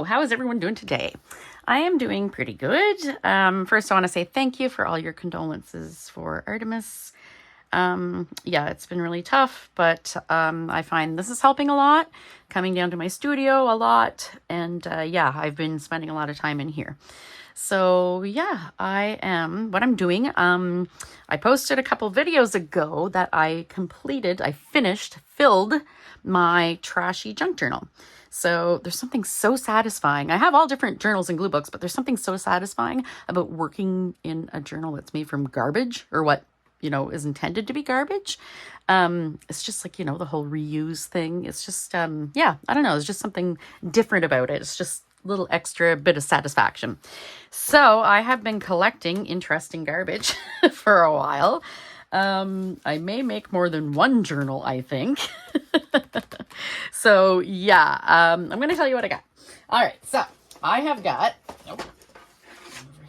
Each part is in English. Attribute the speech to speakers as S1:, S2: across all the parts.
S1: How is everyone doing today? I am doing pretty good. First, I want to say thank you for all your condolences for Artemis. Yeah, it's been really tough, but I find this is helping a lot, coming down to my studio a lot, and yeah, I've been spending a lot of time in here. So yeah, what I'm doing, I posted a couple videos ago that I filled my Trashy junk journal. So there's something so satisfying. I have all different journals and glue books, but there's something so satisfying about working in a journal that's made from garbage, or what, is intended to be garbage. It's just like, the whole reuse thing. It's just, yeah, I don't know. It's just something different about it. It's just a little extra bit of satisfaction. So I have been collecting interesting garbage for a while. I may make more than one journal, I think. So yeah, I'm going to tell you what I got. All right. So I have got, over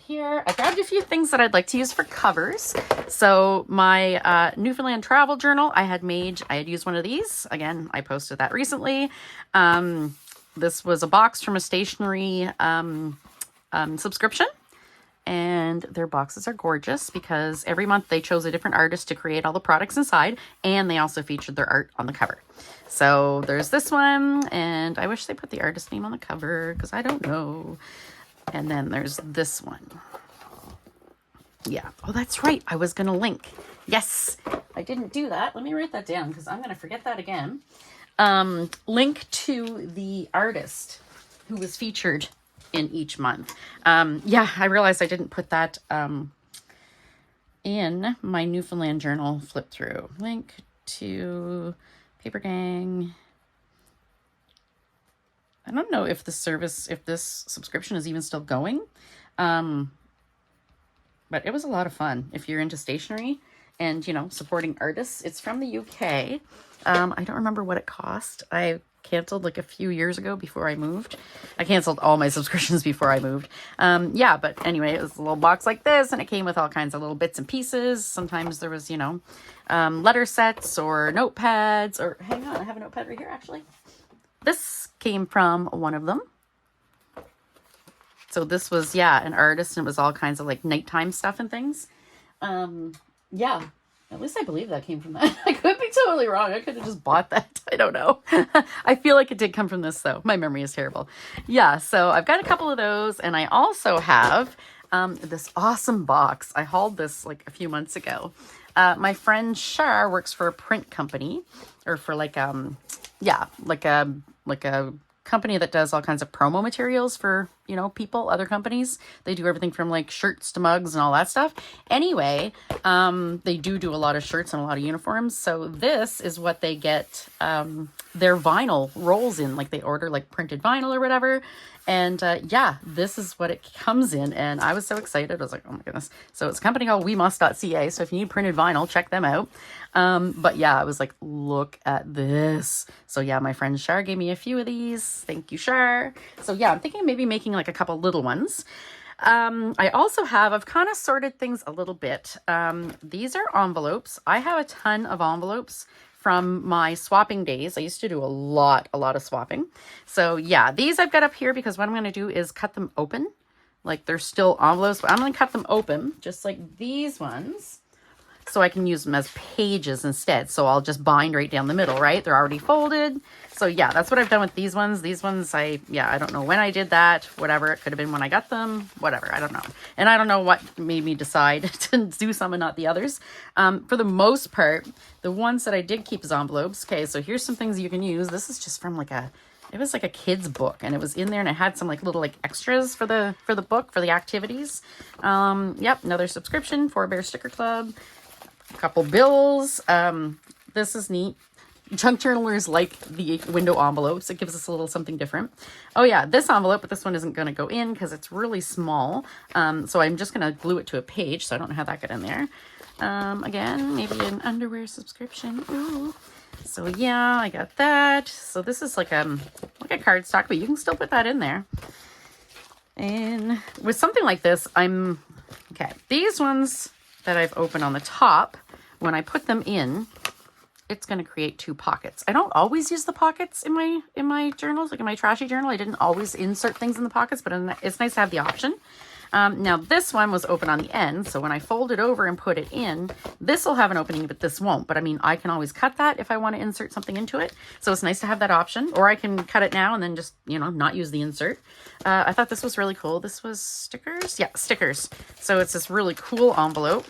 S1: here, I grabbed a few things that I'd like to use for covers. So my Newfoundland travel journal, I had used one of these. Again, I posted that recently. This was a box from a stationery subscription. And their boxes are gorgeous because every month they chose a different artist to create all the products inside, and they also featured their art on the cover. So there's this one, and I wish they put the artist name on the cover because I don't know. And then there's this one. Yeah. Oh, that's right. I was going to link. Yes, I didn't do that. Let me write that down because I'm going to forget that again. Link to the artist who was featured in each month. Yeah, I realized I didn't put that in my Newfoundland journal flip through. Link to Papergang. I don't know if this subscription is even still going. But it was a lot of fun if you're into stationery and, supporting artists. It's from the UK. I don't remember what it cost. I canceled like a few years ago before I moved. I canceled all my subscriptions before I moved. Yeah, but anyway, it was a little box like this, and it came with all kinds of little bits and pieces. Sometimes there was, letter sets or notepads, or hang on, I have a notepad right here, actually. This came from one of them. So this was, an artist, and it was all kinds of like nighttime stuff and things. Yeah. At least I believe that came from that. I could be totally wrong. I could have just bought that. I don't know. I feel like it did come from this, though. My memory is terrible. Yeah, so I've got a couple of those. And I also have this awesome box. I hauled this like a few months ago. My friend Shar works for a print company, or for like a company that does all kinds of promo materials for, people, other companies. They do everything from like shirts to mugs and all that stuff. Anyway, they do a lot of shirts and a lot of uniforms. So this is what they get their vinyl rolls in. Like they order like printed vinyl or whatever. And yeah, this is what it comes in. And I was so excited. I was like, oh my goodness. So it's a company called wemust.ca. So if you need printed vinyl, check them out. But yeah, I was like, look at this. So yeah, my friend Shar gave me a few of these. Thank you, Shar. So yeah, I'm thinking maybe making like a couple little ones. I've kind of sorted things a little bit. These are envelopes. I have a ton of envelopes from my swapping days. I used to do a lot of swapping. So yeah, these I've got up here because what I'm going to do is cut them open. Like they're still envelopes, but I'm going to cut them open just like these ones, so I can use them as pages instead. So I'll just bind right down the middle, right? They're already folded. So yeah, that's what I've done with these ones. These ones, I don't know when I did that, whatever. It could have been when I got them, whatever. I don't know. And I don't know what made me decide to do some and not the others. For the most part, the ones that I did keep as envelopes. Okay, so here's some things you can use. This is just from it was like a kid's book, and it was in there, and it had some like little like extras for the book, for the activities. Yep, another subscription for Bear Sticker Club. A couple bills. This is neat. Junk journalers like the window envelopes. It gives us a little something different. Oh yeah, this envelope, but this one isn't going to go in because it's really small. So I'm just going to glue it to a page, so I don't know how that got in there. Again, maybe an underwear subscription. Ooh. So yeah, I got that. So this is like a cardstock, but you can still put that in there. And with something like this, these ones that I've opened on the top, when I put them in, it's going to create 2 pockets. I don't always use the pockets in my journals, like in my Trashy journal. I didn't always insert things in the pockets, but it's nice to have the option. Now this one was open on the end, so when I fold it over and put it in, this will have an opening, but this won't. But I mean, I can always cut that if I want to insert something into it. So it's nice to have that option, or I can cut it now and then just, you know, not use the insert. I thought this was really cool. This was stickers. Yeah, stickers. So it's this really cool envelope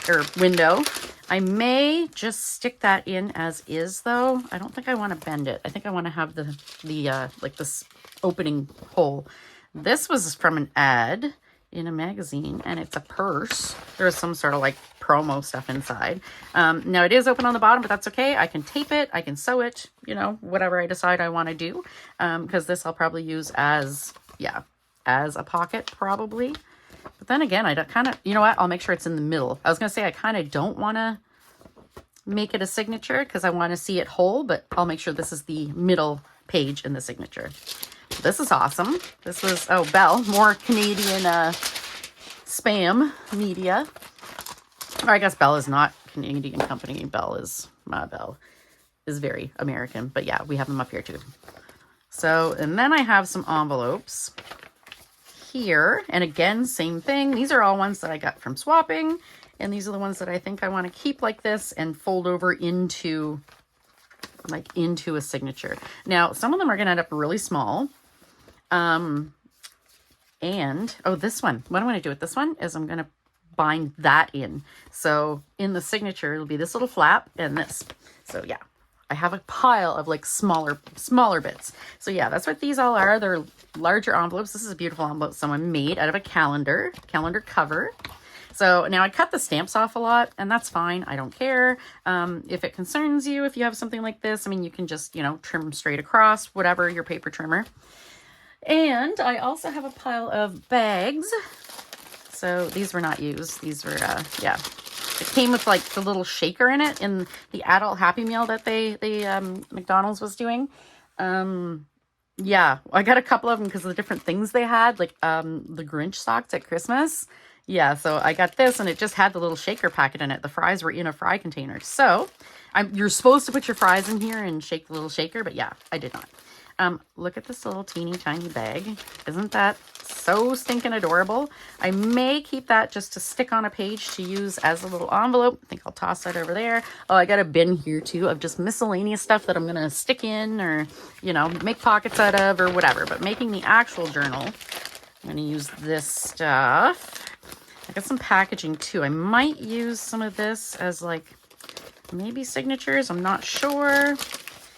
S1: or window. I may just stick that in as is though. I don't think I want to bend it. I think I want to have the like this opening hole. This was from an ad in a magazine, and it's a purse. There was some sort of like promo stuff inside. Now it is open on the bottom, but that's okay. I can tape it, I can sew it, you know, whatever I decide I want to do. Because this I'll probably use as, yeah, as a pocket probably. But then again, I kind of, you know what, I'll make sure it's in the middle. I was going to say I kind of don't want to make it a signature because I want to see it whole, but I'll make sure this is the middle page in the signature. This is awesome. This was, oh, Bell, more Canadian spam media. Or I guess Bell is not Canadian company. Bell is very American. But yeah, we have them up here too. So, and then I have some envelopes here. And again, same thing. These are all ones that I got from swapping. And these are the ones that I think I want to keep like this and fold over into a signature. Now, some of them are going to end up really small. And, oh, this one, what I'm going to do with this one is I'm going to bind that in. So in the signature, it'll be this little flap and this. So yeah, I have a pile of like smaller bits. So yeah, that's what these all are. They're larger envelopes. This is a beautiful envelope someone made out of a calendar cover. So now I cut the stamps off a lot, and that's fine. I don't care. If it concerns you, if you have something like this, I mean, you can just, you know, trim straight across, whatever, your paper trimmer. And I also have a pile of bags. So these were not used. These were, yeah. It came with like the little shaker in it in the adult Happy Meal that McDonald's was doing. Yeah, I got a couple of them because of the different things they had, like the Grinch socks at Christmas. Yeah, so I got this, and it just had the little shaker packet in it. The fries were in a fry container. So you're supposed to put your fries in here and shake the little shaker, but yeah, I did not. Look at this little teeny tiny bag. Isn't that so stinking adorable? I may keep that just to stick on a page to use as a little envelope. I think I'll toss that over there. Oh, I got a bin here too of just miscellaneous stuff that I'm going to stick in or, you know, make pockets out of or whatever. But making the actual journal, I'm going to use this stuff. I got some packaging too. I might use some of this as like maybe signatures. I'm not sure.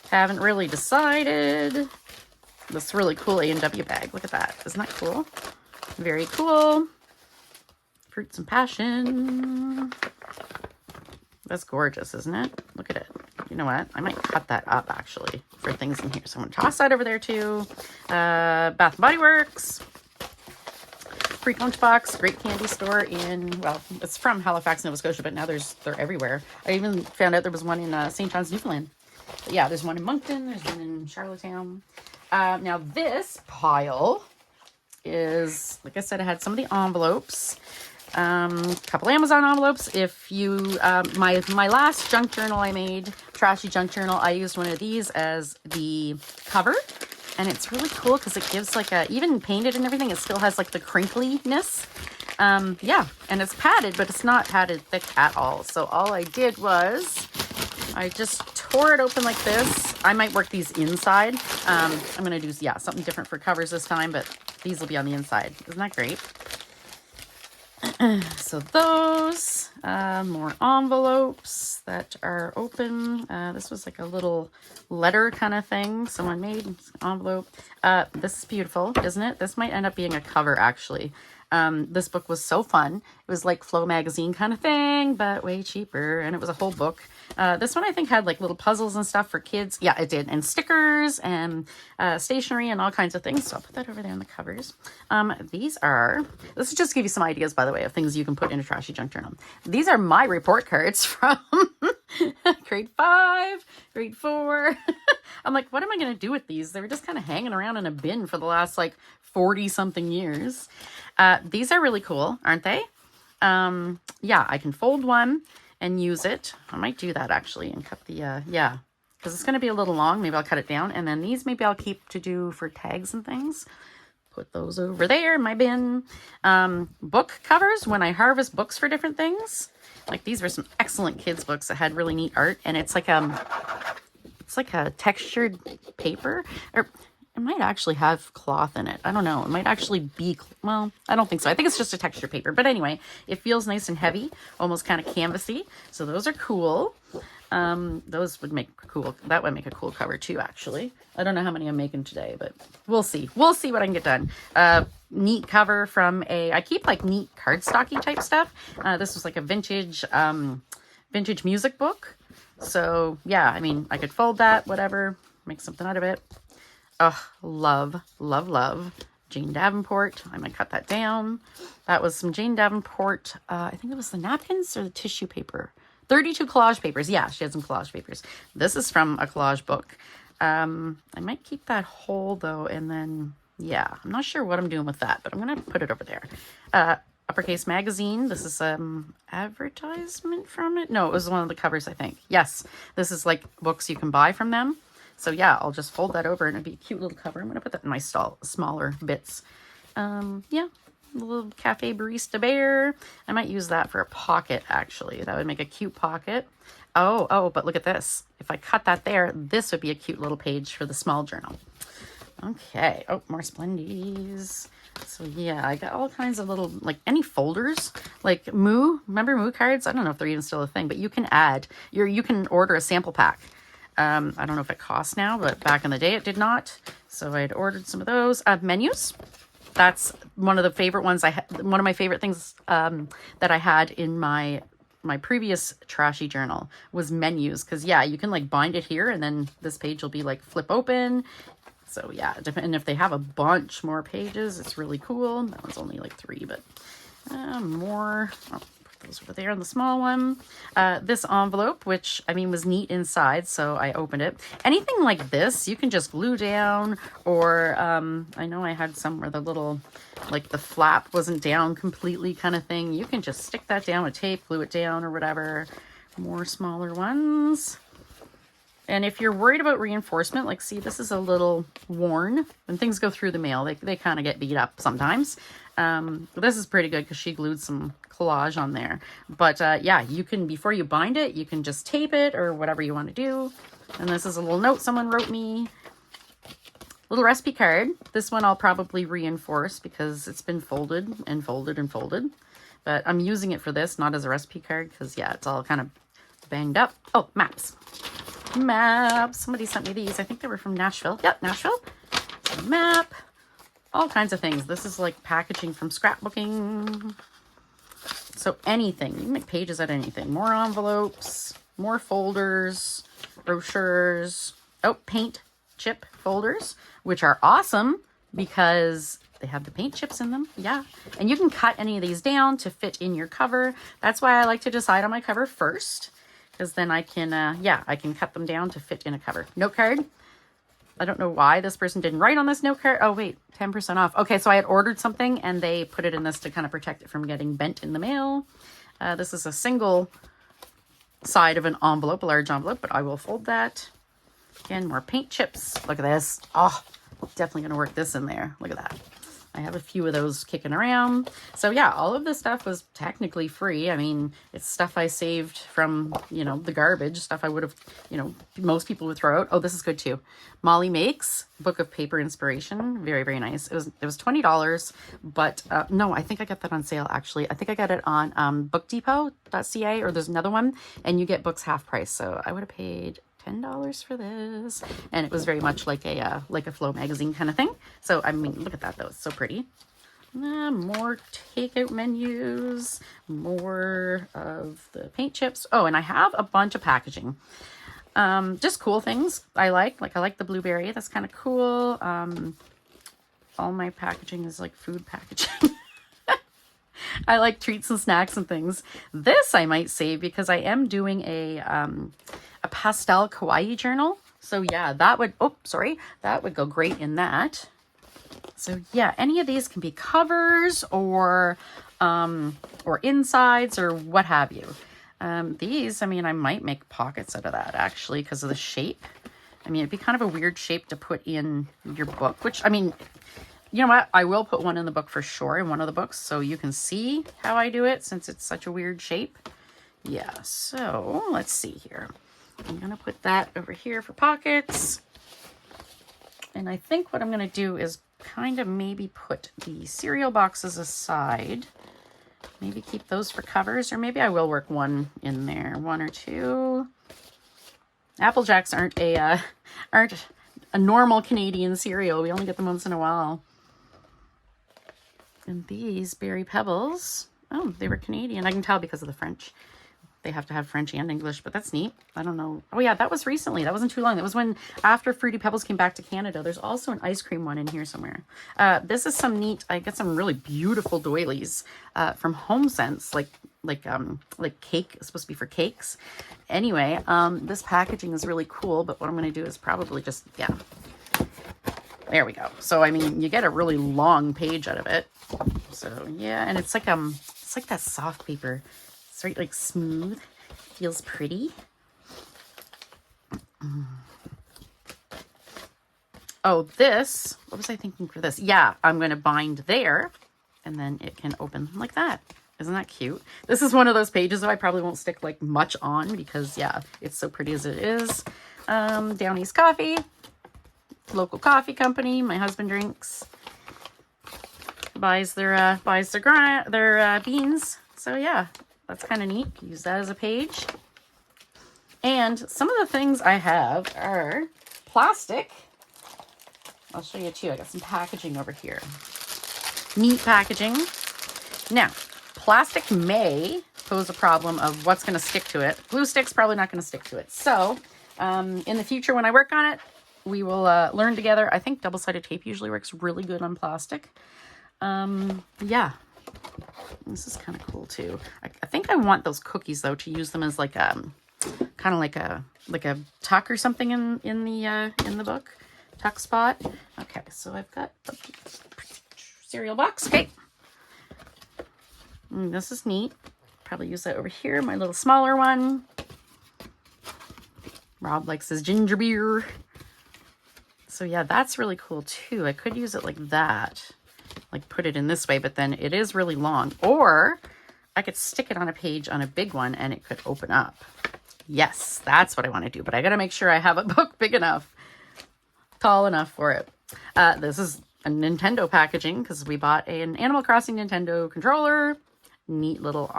S1: Haven't really decided. This really cool A&W bag. Look at that. Isn't that cool? Very cool. Fruits and passion. That's gorgeous, isn't it? Look at it. You know what? I might cut that up actually for things in here. So I'm going to toss that over there too. Bath & Body Works. Freak Lunchbox, great candy store in, well, it's from Halifax, Nova Scotia, but now they're everywhere. I even found out there was one in St. John's, Newfoundland. But yeah, there's one in Moncton, there's one in Charlottetown. Now this pile is, like I said, I had some of the envelopes, a couple Amazon envelopes. If you, my last junk journal I made, Trashy junk journal, I used one of these as the cover. And it's really cool because it gives like a, even painted and everything, it still has like the crinkliness. Yeah, and it's padded, but it's not padded thick at all. So all I did was I just tore it open like this. I might work these inside. I'm going to do, yeah, something different for covers this time, but these will be on the inside. Isn't that great? So those, more envelopes that are open. This was like a little letter kind of thing someone made, envelope. This is beautiful, isn't it? This might end up being a cover actually. This book was so fun. It was like Flow magazine kind of thing, but way cheaper. And it was a whole book. This one I think had like little puzzles and stuff for kids. Yeah, it did. And stickers and stationery and all kinds of things. So I'll put that over there in the covers. This will just give you some ideas, by the way, of things you can put in a Trashy junk journal. These are my report cards from grade 5, grade 4. I'm like, what am I going to do with these? They were just kind of hanging around in a bin for the last like 40 something years. These are really cool, aren't they? Yeah, I can fold one. and use it. I might do that actually and cut the, yeah, because it's going to be a little long. Maybe I'll cut it down. And then these maybe I'll keep to do for tags and things. Put those over there in my bin. Book covers, when I harvest books for different things. Like these were some excellent kids books that had really neat art. And it's like a textured paper. Or it might actually have cloth in it. I don't know. It might actually be, well, I don't think so. I think it's just a texture paper. But anyway, it feels nice and heavy, almost kind of canvasy. So those are cool. Those would make cool, that would make a cool cover too, actually. I don't know how many I'm making today, but we'll see. We'll see what I can get done. Neat cover from I keep like neat cardstocky type stuff. This was like a vintage music book. So yeah, I mean, I could fold that, whatever, make something out of it. Oh, love, love, love Jane Davenport. I might cut that down. That was some Jane Davenport. I think it was the napkins or the tissue paper. 32 collage papers. Yeah, she had some collage papers. This is from a collage book. I might keep that whole though. And then, yeah, I'm not sure what I'm doing with that, but I'm going to put it over there. Uppercase Magazine. This is advertisement from it. No, it was one of the covers, I think. Yes, this is like books you can buy from them. So yeah, I'll just fold that over and it'll be a cute little cover. I'm going to put that in my smaller bits. Yeah, a little Cafe Barista Bear. I might use that for a pocket, actually. That would make a cute pocket. Oh, but look at this. If I cut that there, this would be a cute little page for the small journal. Okay. Oh, more Splendies. So yeah, I got all kinds of little, like any folders, like Moo. Remember Moo cards? I don't know if they're even still a thing, but you can add, you can order a sample pack. I don't know if it costs now, but back in the day it did not. So I had ordered some of those. Menus. That's one of the favorite ones one of my favorite things that I had in my previous Trashy journal was menus. Because yeah, you can like bind it here and then this page will be like flip open. So yeah, and if they have a bunch more pages, it's really cool. That one's only like 3, but more. Oh, put those over there on the small one. This envelope, which I mean was neat inside, so I opened it. Anything like this, you can just glue down, or I know I had some where the little, like the flap wasn't down completely kind of thing. You can just stick that down with tape, glue it down or whatever. More smaller ones. And if you're worried about reinforcement, like see, this is a little worn. When things go through the mail, they kind of get beat up sometimes. But this is pretty good because she glued some collage on there. But yeah, you can, before you bind it, you can just tape it or whatever you want to do. And this is a little note someone wrote me. Little recipe card. This one I'll probably reinforce because it's been folded and folded and folded. But I'm using it for this, not as a recipe card because yeah, it's all kind of banged up. Oh, maps. Maps. Somebody sent me these. I think they were from Nashville. Yep, Nashville. So map. All kinds of things. This is like packaging from scrapbooking. So anything. You can make pages out of anything. More envelopes. More folders. Brochures. Oh, paint chip folders, which are awesome because they have the paint chips in them. Yeah. And you can cut any of these down to fit in your cover. That's why I like to decide on my cover first. Because then I can, yeah, I can cut them down to fit in a cover. Note card. I don't know why this person didn't write on this note card. Oh, wait, 10% off. Okay, so I had ordered something and they put it in this to kind of protect it from getting bent in the mail. This is a single side of an envelope, a large envelope, but I will fold that. Again, more paint chips. Look at this. Oh, definitely going to work this in there. Look at that. I have a few of those kicking around. So yeah, all of this stuff was technically free. I mean, it's stuff I saved from, you know, the garbage, stuff I would have, you know, most people would throw out. Oh, this is good too. Molly Makes, Book of Paper Inspiration. Very, very nice. It was $20, but no, I think I got that on sale actually. I think I got it on bookdepot.ca, or there's another one, and you get books half price. So I would have paid $10 for this, and it was very much like a Flow magazine kind of thing. So I mean, look at that though, it's so pretty. More takeout menus, more of the paint chips. Oh, and I have a bunch of packaging, just cool things I like the blueberry. That's kind of cool. All my packaging is like food packaging. I like treats and snacks and things. This I might save because I am doing a pastel kawaii journal. So yeah, that would, oh, sorry, that would go great in that. So yeah, any of these can be covers or insides or what have you. These, I mean, I might make pockets out of that actually because of the shape. I mean, it'd be kind of a weird shape to put in your book, which, I mean, you know what? I will put one in the book for sure, in one of the books, so you can see how I do it since it's such a weird shape. Yeah, so let's see here. I'm going to put that over here for pockets. And I think what I'm going to do is kind of maybe put the cereal boxes aside. Maybe keep those for covers, or maybe I will work one in there, one or two. Apple Jacks aren't a normal Canadian cereal. We only get them once in a while. And these Berry Pebbles, oh, they were Canadian. I can tell because of the French. They have to have French and English, but that's neat. I don't know. Oh yeah, that was recently. That wasn't too long. That was when, after Fruity Pebbles came back to Canada. There's also an ice cream one in here somewhere. This is some neat, I get some really beautiful doilies from HomeSense, like cake. It's supposed to be for cakes. Anyway, this packaging is really cool, but what I'm going to do is probably just, yeah. There we go. So, I mean, you get a really long page out of it. So, yeah, and it's like that soft paper. It's right, like smooth. Feels pretty. Oh, this, what was I thinking for this? Yeah, I'm going to bind there, and then it can open like that. Isn't that cute? This is one of those pages, though, I probably won't stick, like, much on because, yeah, it's so pretty as it is. Downey's Coffee. Local coffee company. My husband drinks. Buys their beans. So, yeah, that's kind of neat. Use that as a page. And some of the things I have are plastic. I'll show you too. I got some packaging over here. Neat packaging. Now, plastic may pose a problem of what's going to stick to it. Glue stick's probably not going to stick to it. So, in the future when I work on it, we will learn together. I think double-sided tape usually works really good on plastic. Yeah. This is kind of cool too. I think I want those cookies though to use them as like kind of like a tuck or something in the book. Tuck spot. Okay, so I've got the cereal box. Okay. This is neat. Probably use that over here, my little smaller one. Rob likes his ginger beer. So yeah, that's really cool too. I could use it like that. Like put it in this way, but then it is really long. Or I could stick it on a page on a big one and it could open up. Yes, that's what I want to do. But I got to make sure I have a book big enough, tall enough for it. This is a Nintendo packaging because we bought an Animal Crossing Nintendo controller. Neat little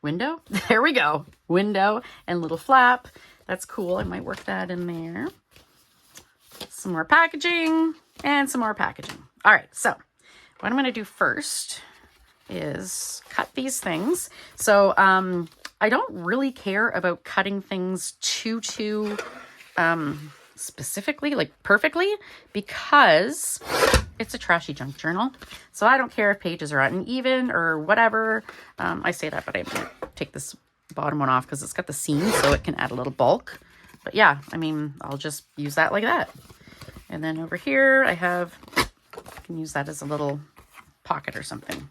S1: window. There we go. Window and little flap. That's cool. I might work that in there. Some more packaging and some more packaging. All right. So what I'm going to do first is cut these things. So I don't really care about cutting things too specifically, like perfectly, because it's a trashy junk journal. So I don't care if pages are uneven or whatever. I say that, but I'm going to take this bottom one off because it's got the seam, so it can add a little bulk. But yeah, I mean, I'll just use that like that. And then over here, I can use that as a little pocket or something.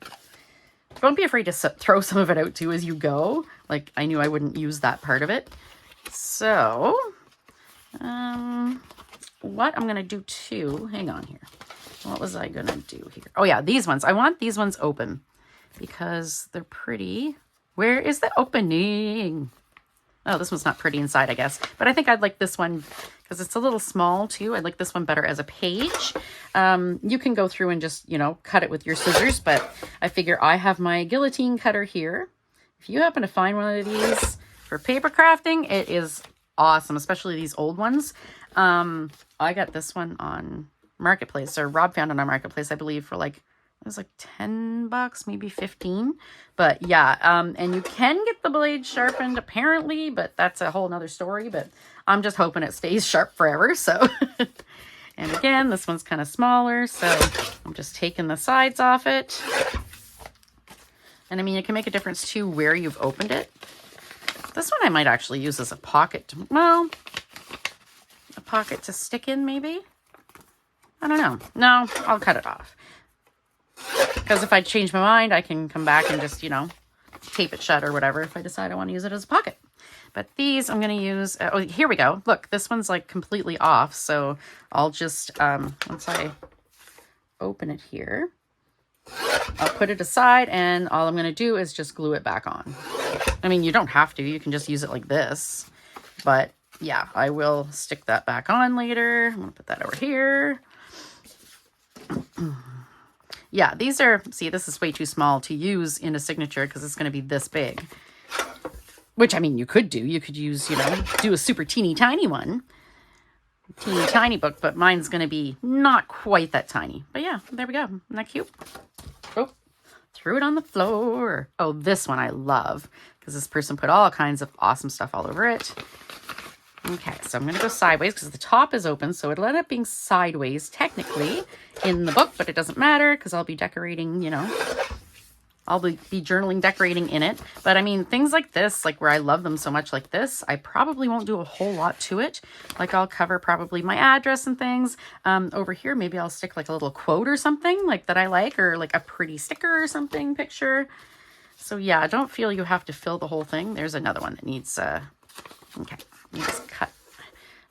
S1: Don't be afraid to throw some of it out too as you go. Like, I knew I wouldn't use that part of it. So, what I'm going to do too, hang on here. What was I going to do here? Oh yeah, these ones. I want these ones open because they're pretty. Where is the opening? Oh, this one's not pretty inside, I guess. But I think I'd like this one because it's a little small too. I'd like this one better as a page. You can go through and just, cut it with your scissors. But I figure I have my guillotine cutter here. If you happen to find one of these for paper crafting, it is awesome, especially these old ones. I got this one on Marketplace, or Rob found it on Marketplace, I believe, for like, it was like $10, maybe 15. But yeah, and you can get the blade sharpened apparently, but that's a whole nother story. But I'm just hoping it stays sharp forever. So, and again, this one's kind of smaller, so I'm just taking the sides off it. And I mean, it can make a difference too where you've opened it. This one I might actually use as a pocket. Well, a pocket to stick in maybe. I don't know. No, I'll cut it off. Because if I change my mind, I can come back and just, you know, tape it shut or whatever if I decide I want to use it as a pocket. But these I'm going to use, oh, here we go. Look, this one's like completely off. So I'll just, once I open it here, I'll put it aside and all I'm going to do is just glue it back on. I mean, you don't have to, you can just use it like this, but yeah, I will stick that back on later. I'm going to put that over here. Yeah, these are, see, this is way too small to use in a signature because it's going to be this big. Which, I mean, you could do. You could use, you know, do a super teeny tiny one. Teeny tiny book, but mine's going to be not quite that tiny. But yeah, there we go. Isn't that cute? Oh, threw it on the floor. Oh, this one I love because this person put all kinds of awesome stuff all over it. Okay, so I'm going to go sideways because the top is open, so it'll end up being sideways technically in the book, but it doesn't matter because I'll be decorating, you know, I'll be journaling, decorating in it. But I mean, things like this, like where I love them so much like this, I probably won't do a whole lot to it. Like I'll cover probably my address and things. Over here, maybe I'll stick like a little quote or something like that I like, or like a pretty sticker or something picture. So yeah, don't feel you have to fill the whole thing. There's another one that needs, okay. Just cut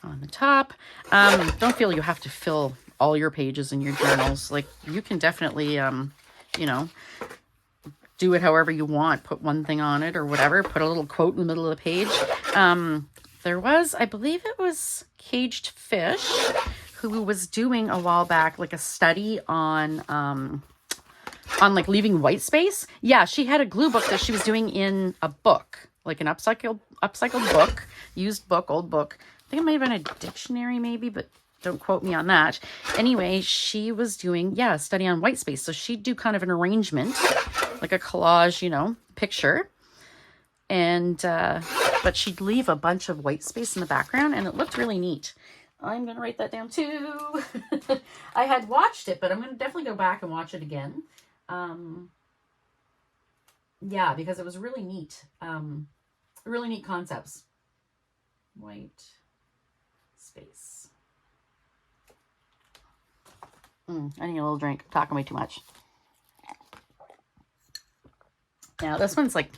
S1: on the top. Don't feel you have to fill all your pages in your journals. Like you can definitely, you know, do it however you want. Put one thing on it or whatever. Put a little quote in the middle of the page. There was, I believe it was Caged Fish, who was doing a while back like a study on like leaving white space. Yeah, she had a glue book that she was doing in a book, like an upcycled book, used book, old book. I think it might have been a dictionary maybe, but don't quote me on that. Anyway, she was doing, yeah, a study on white space. So she'd do kind of an arrangement, like a collage, you know, picture. And, but she'd leave a bunch of white space in the background and it looked really neat. I'm going to write that down too. I had watched it, but I'm going to definitely go back and watch it again. Yeah, because it was really neat. Really neat concepts. White space. I need a little drink. I'm talking way too much. Now this one's like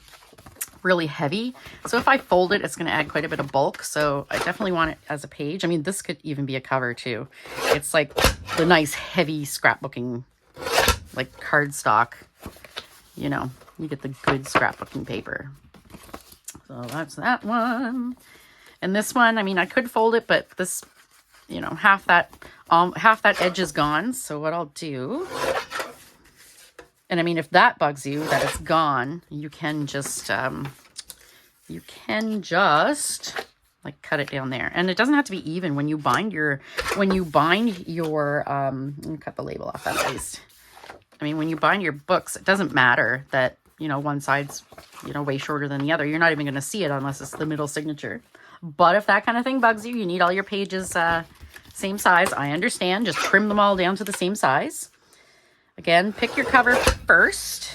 S1: really heavy. So if I fold it, it's going to add quite a bit of bulk. So I definitely want it as a page. I mean, this could even be a cover too. It's like the nice heavy scrapbooking, like cardstock, you know, you get the good scrapbooking paper. So that's that one. And this one, I mean, I could fold it, but this, you know, half that edge is gone. So what I'll do, and I mean, if that bugs you that it's gone, you can just like cut it down there. And it doesn't have to be even when you bind your, let me cut the label off that at least. I mean, when you bind your books, it doesn't matter that, you know, one side's, you know, way shorter than the other. You're not even going to see it unless it's the middle signature. But if that kind of thing bugs you, you need all your pages same size. I understand. Just trim them all down to the same size. Again, pick your cover first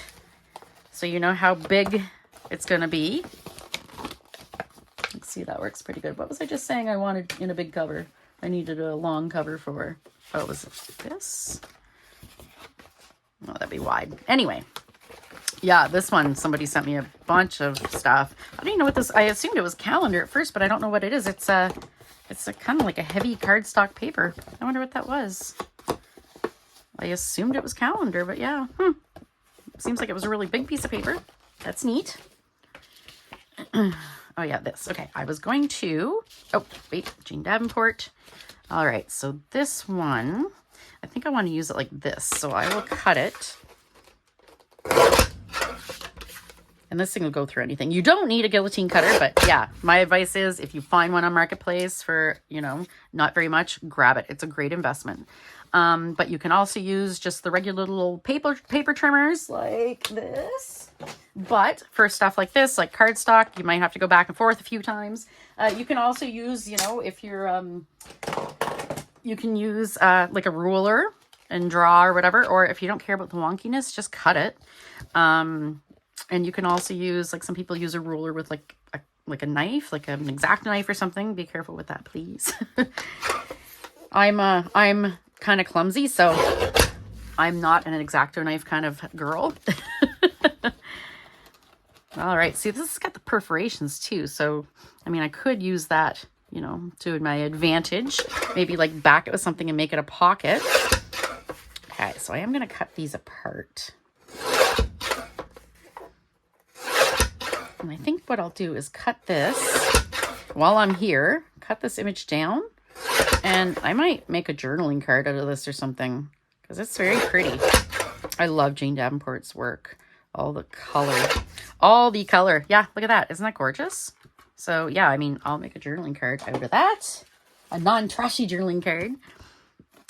S1: so you know how big it's going to be. Let's see, that works pretty good. What was I just saying I wanted in a big cover? I needed a long cover for, oh, was it this? Oh, that'd be wide. Anyway. Yeah, this one, somebody sent me a bunch of stuff. I don't even know what this, I assumed it was calendar at first, but I don't know what it is. It's a kind of like a heavy cardstock paper. I wonder what that was. I assumed it was calendar, but yeah. Seems like it was a really big piece of paper. That's neat. Oh yeah, this. Okay, I was going to, oh, wait, Jean Davenport. All right, so this one, I think I want to use it like this. So I will cut it. And this thing will go through anything. You don't need a guillotine cutter, but yeah, my advice is if you find one on Marketplace for, you know, not very much, grab it. It's a great investment. But you can also use just the regular little paper trimmers like this. But for stuff like this, like cardstock, you might have to go back and forth a few times. You can also use, you know, if you're, you can use like a ruler and draw or whatever. Or if you don't care about the wonkiness, just cut it. And you can also use, like some people use a ruler with like a knife, like an X-Acto knife or something. Be careful with that, please. I'm kind of clumsy, so I'm not an X-Acto knife kind of girl. All right, see, this has got the perforations too. So, I mean, I could use that, you know, to my advantage. Maybe like back it with something and make it a pocket. Okay, so I am going to cut these apart. And I think what I'll do is cut this while I'm here, cut this image down, and I might make a journaling card out of this or something because it's very pretty. I love Jane Davenport's work. All the color. Yeah, look at that. Isn't that gorgeous? So yeah, I mean, I'll make a journaling card out of that. A non-trashy journaling card.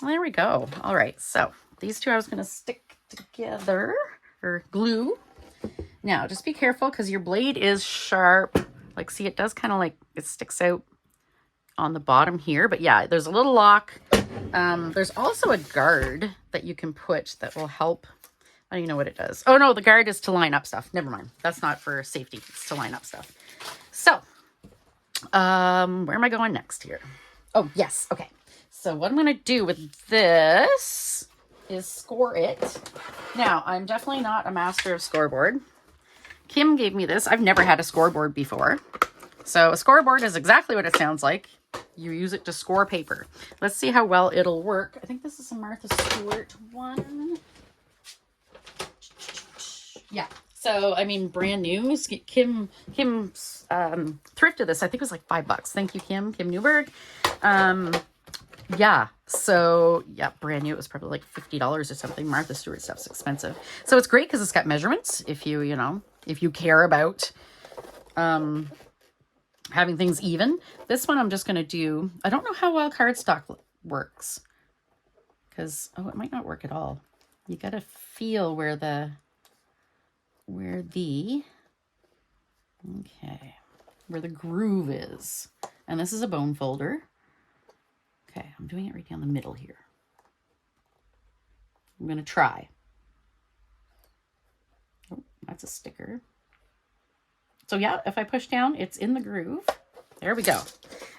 S1: There we go. All right, so these two I was going to stick together or glue. Now, just be careful because your blade is sharp. Like, see, it does kind of like, it sticks out on the bottom here. But yeah, there's a little lock. There's also a guard that you can put that will help. I don't even know what it does. Oh, no, the guard is to line up stuff. Never mind. That's not for safety. It's to line up stuff. So, where am I going next here? Oh, yes. Okay. So what I'm going to do with this is score it. Now, I'm definitely not a master of scoreboard. Kim gave me this. I've never had a scoreboard before. So a scoreboard is exactly what it sounds like. You use it to score paper. Let's see how well it'll work. I think this is a Martha Stewart one. Yeah. So, I mean, brand new. Kim thrifted this. I think it was like $5. Thank you, Kim Newberg. Yeah. So, yeah, brand new. It was probably like $50 or something. Martha Stewart stuff's expensive. So it's great because it's got measurements. If you care about having things even. This one I'm just going to do. I don't know how well cardstock works because, it might not work at all. You got to feel where the groove is. And this is a bone folder. Okay, I'm doing it right down the middle here. I'm going to try. Oh, that's a sticker. So yeah, if I push down, it's in the groove. There we go.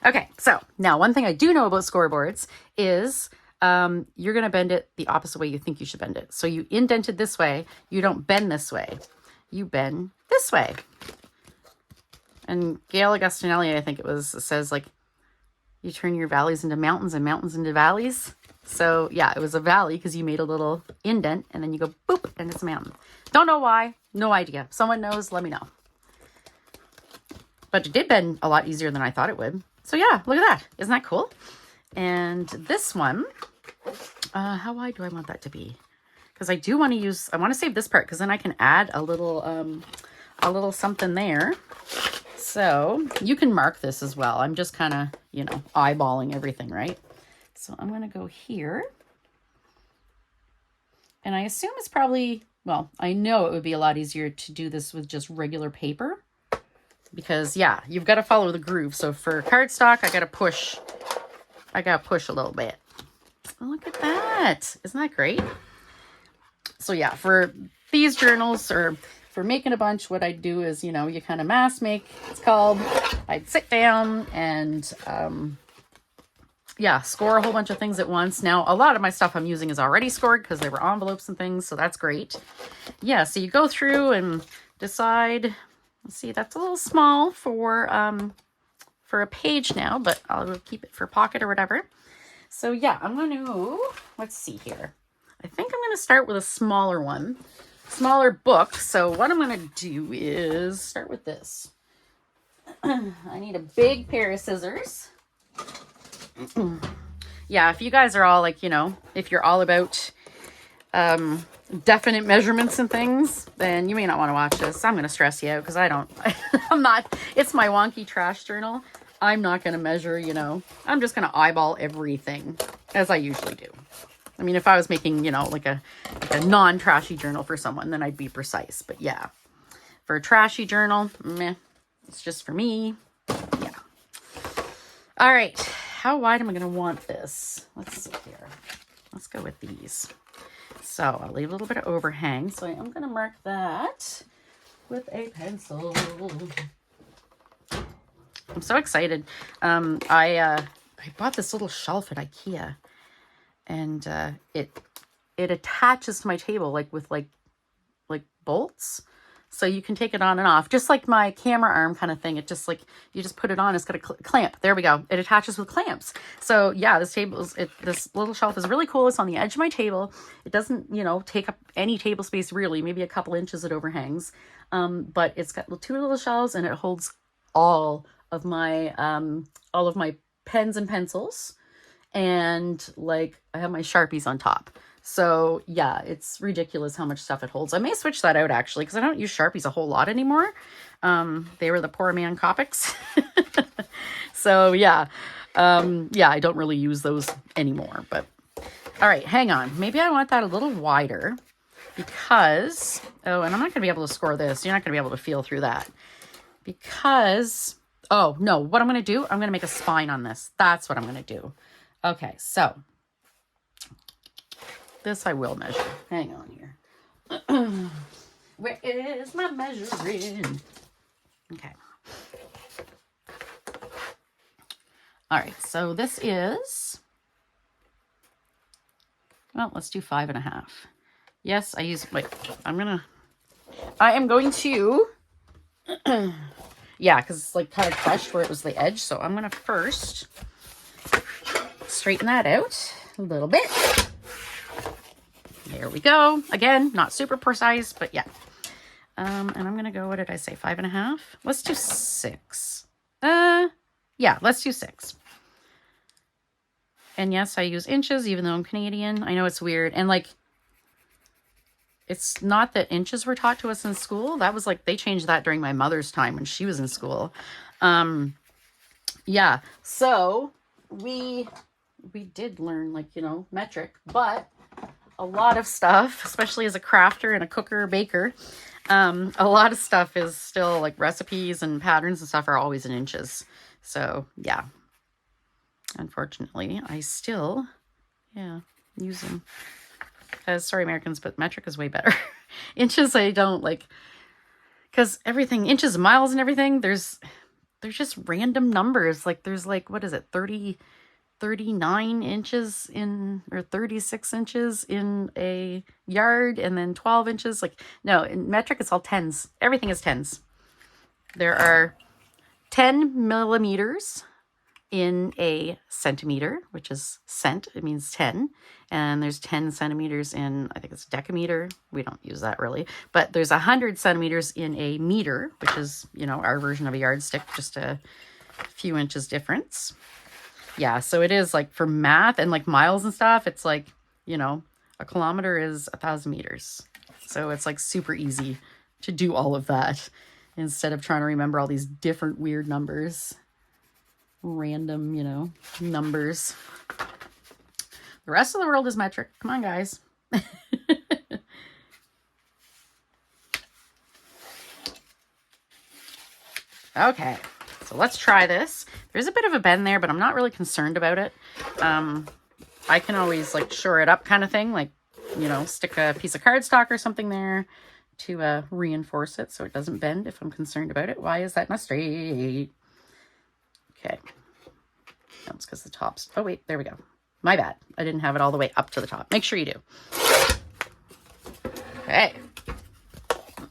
S1: Okay, so now one thing I do know about scoreboards is you're going to bend it the opposite way you think you should bend it. So you indent it this way. You don't bend this way. You bend this way. And Gail Augustinelli, I think it was, says like, you turn your valleys into mountains and mountains into valleys. So yeah, it was a valley because you made a little indent and then you go boop and it's a mountain. Don't know why. No idea. If someone knows, let me know. But it did bend a lot easier than I thought it would. So yeah, look at that. Isn't that cool? And this one, how wide do I want that to be? Because I do want to I want to save this part because then I can add a little something there. So you can mark this as well. I'm just kind of, eyeballing everything, right? So I'm going to go here. And I assume it's probably, I know it would be a lot easier to do this with just regular paper. Because, yeah, you've got to follow the groove. So for cardstock, I got to push a little bit. Oh, look at that. Isn't that great? So, yeah, for these journals or for making a bunch, what I do is, you kind of mass make, it's called. I'd sit down and, score a whole bunch of things at once. Now, a lot of my stuff I'm using is already scored because they were envelopes and things, so that's great. Yeah, so you go through and decide. Let's see, that's a little small for a page now, but I'll keep it for pocket or whatever. So yeah, I'm going to, let's see here. I think I'm going to start with a smaller one, smaller book. So what I'm going to do is start with this. I need a big pair of scissors. Yeah, if you guys are all like, if you're all about definite measurements and things, then you may not want to watch this. I'm going to stress you out because I'm not, it's my wonky trash journal. I'm not going to measure, I'm just going to eyeball everything as I usually do. I mean, if I was making, like a non-trashy journal for someone, then I'd be precise. But yeah, for a trashy journal, meh, it's just for me. Yeah. All right. How wide am I going to want this? Let's see here. Let's go with these. So I'll leave a little bit of overhang. So I am going to mark that with a pencil. I'm so excited. I bought this little shelf at IKEA, and it it attaches to my table like with like bolts. So you can take it on and off, just like my camera arm kind of thing. It just like, you just put it on, it's got a clamp. There we go. It attaches with clamps. So yeah, this little shelf is really cool. It's on the edge of my table. It doesn't, you know, take up any table space really, maybe a couple inches it overhangs. But it's got 2 little shelves and it holds all of my pens and pencils. And like I have my Sharpies on top. So yeah, it's ridiculous how much stuff it holds. I may switch that out actually, because I don't use Sharpies a whole lot anymore. They were the poor man Copics. So yeah, I don't really use those anymore, but all right, hang on. Maybe I want that a little wider because, oh, and I'm not going to be able to score this. You're not going to be able to feel through that because, oh no, what I'm going to do, I'm going to make a spine on this. That's what I'm going to do. Okay, so this I will measure. Hang on here. Where is my measuring? Okay. All right, so this is, well, let's do 5.5. Yes, I use, wait, I am going to, yeah, because it's like kind of crushed where it was the edge. So I'm going to first straighten that out a little bit. There we go. Again, not super precise, but yeah. And I'm going to go, what did I say? 5.5? Let's do 6. Yeah, let's do 6. And yes, I use inches, even though I'm Canadian. I know it's weird. And like, it's not that inches were taught to us in school. That was like, they changed that during my mother's time when she was in school. Yeah, so we did learn like, you know, metric, but a lot of stuff, especially as a crafter and a cooker, baker, a lot of stuff is still like recipes and patterns and stuff are always in inches. So yeah, unfortunately, I still, yeah, use them. Sorry, Americans, but metric is way better. Inches, I don't like, because everything, inches, miles, and everything, there's just random numbers. Like there's like, what is it, 39 inches in, or 36 inches in a yard, and then 12 inches. Like, no, in metric, it's all tens. Everything is tens. There are 10 millimeters in a centimeter, which is cent. It means 10. And there's 10 centimeters in, I think it's decameter. We don't use that really. But there's 100 centimeters in a meter, which is, you know, our version of a yardstick, just a few inches difference. Yeah, so it is like for math and like miles and stuff, it's like, you know, a kilometer is 1,000 meters. So it's like super easy to do all of that instead of trying to remember all these different weird numbers. Random, you know, numbers. The rest of the world is metric. Come on, guys. Okay, so let's try this. There's a bit of a bend there, but I'm not really concerned about it. I can always like shore it up kind of thing, like, you know, stick a piece of cardstock or something there to reinforce it so it doesn't bend if I'm concerned about it. Why is that not straight? Okay. That's because the top's, oh wait, there we go. My bad. I didn't have it all the way up to the top. Make sure you do. Okay.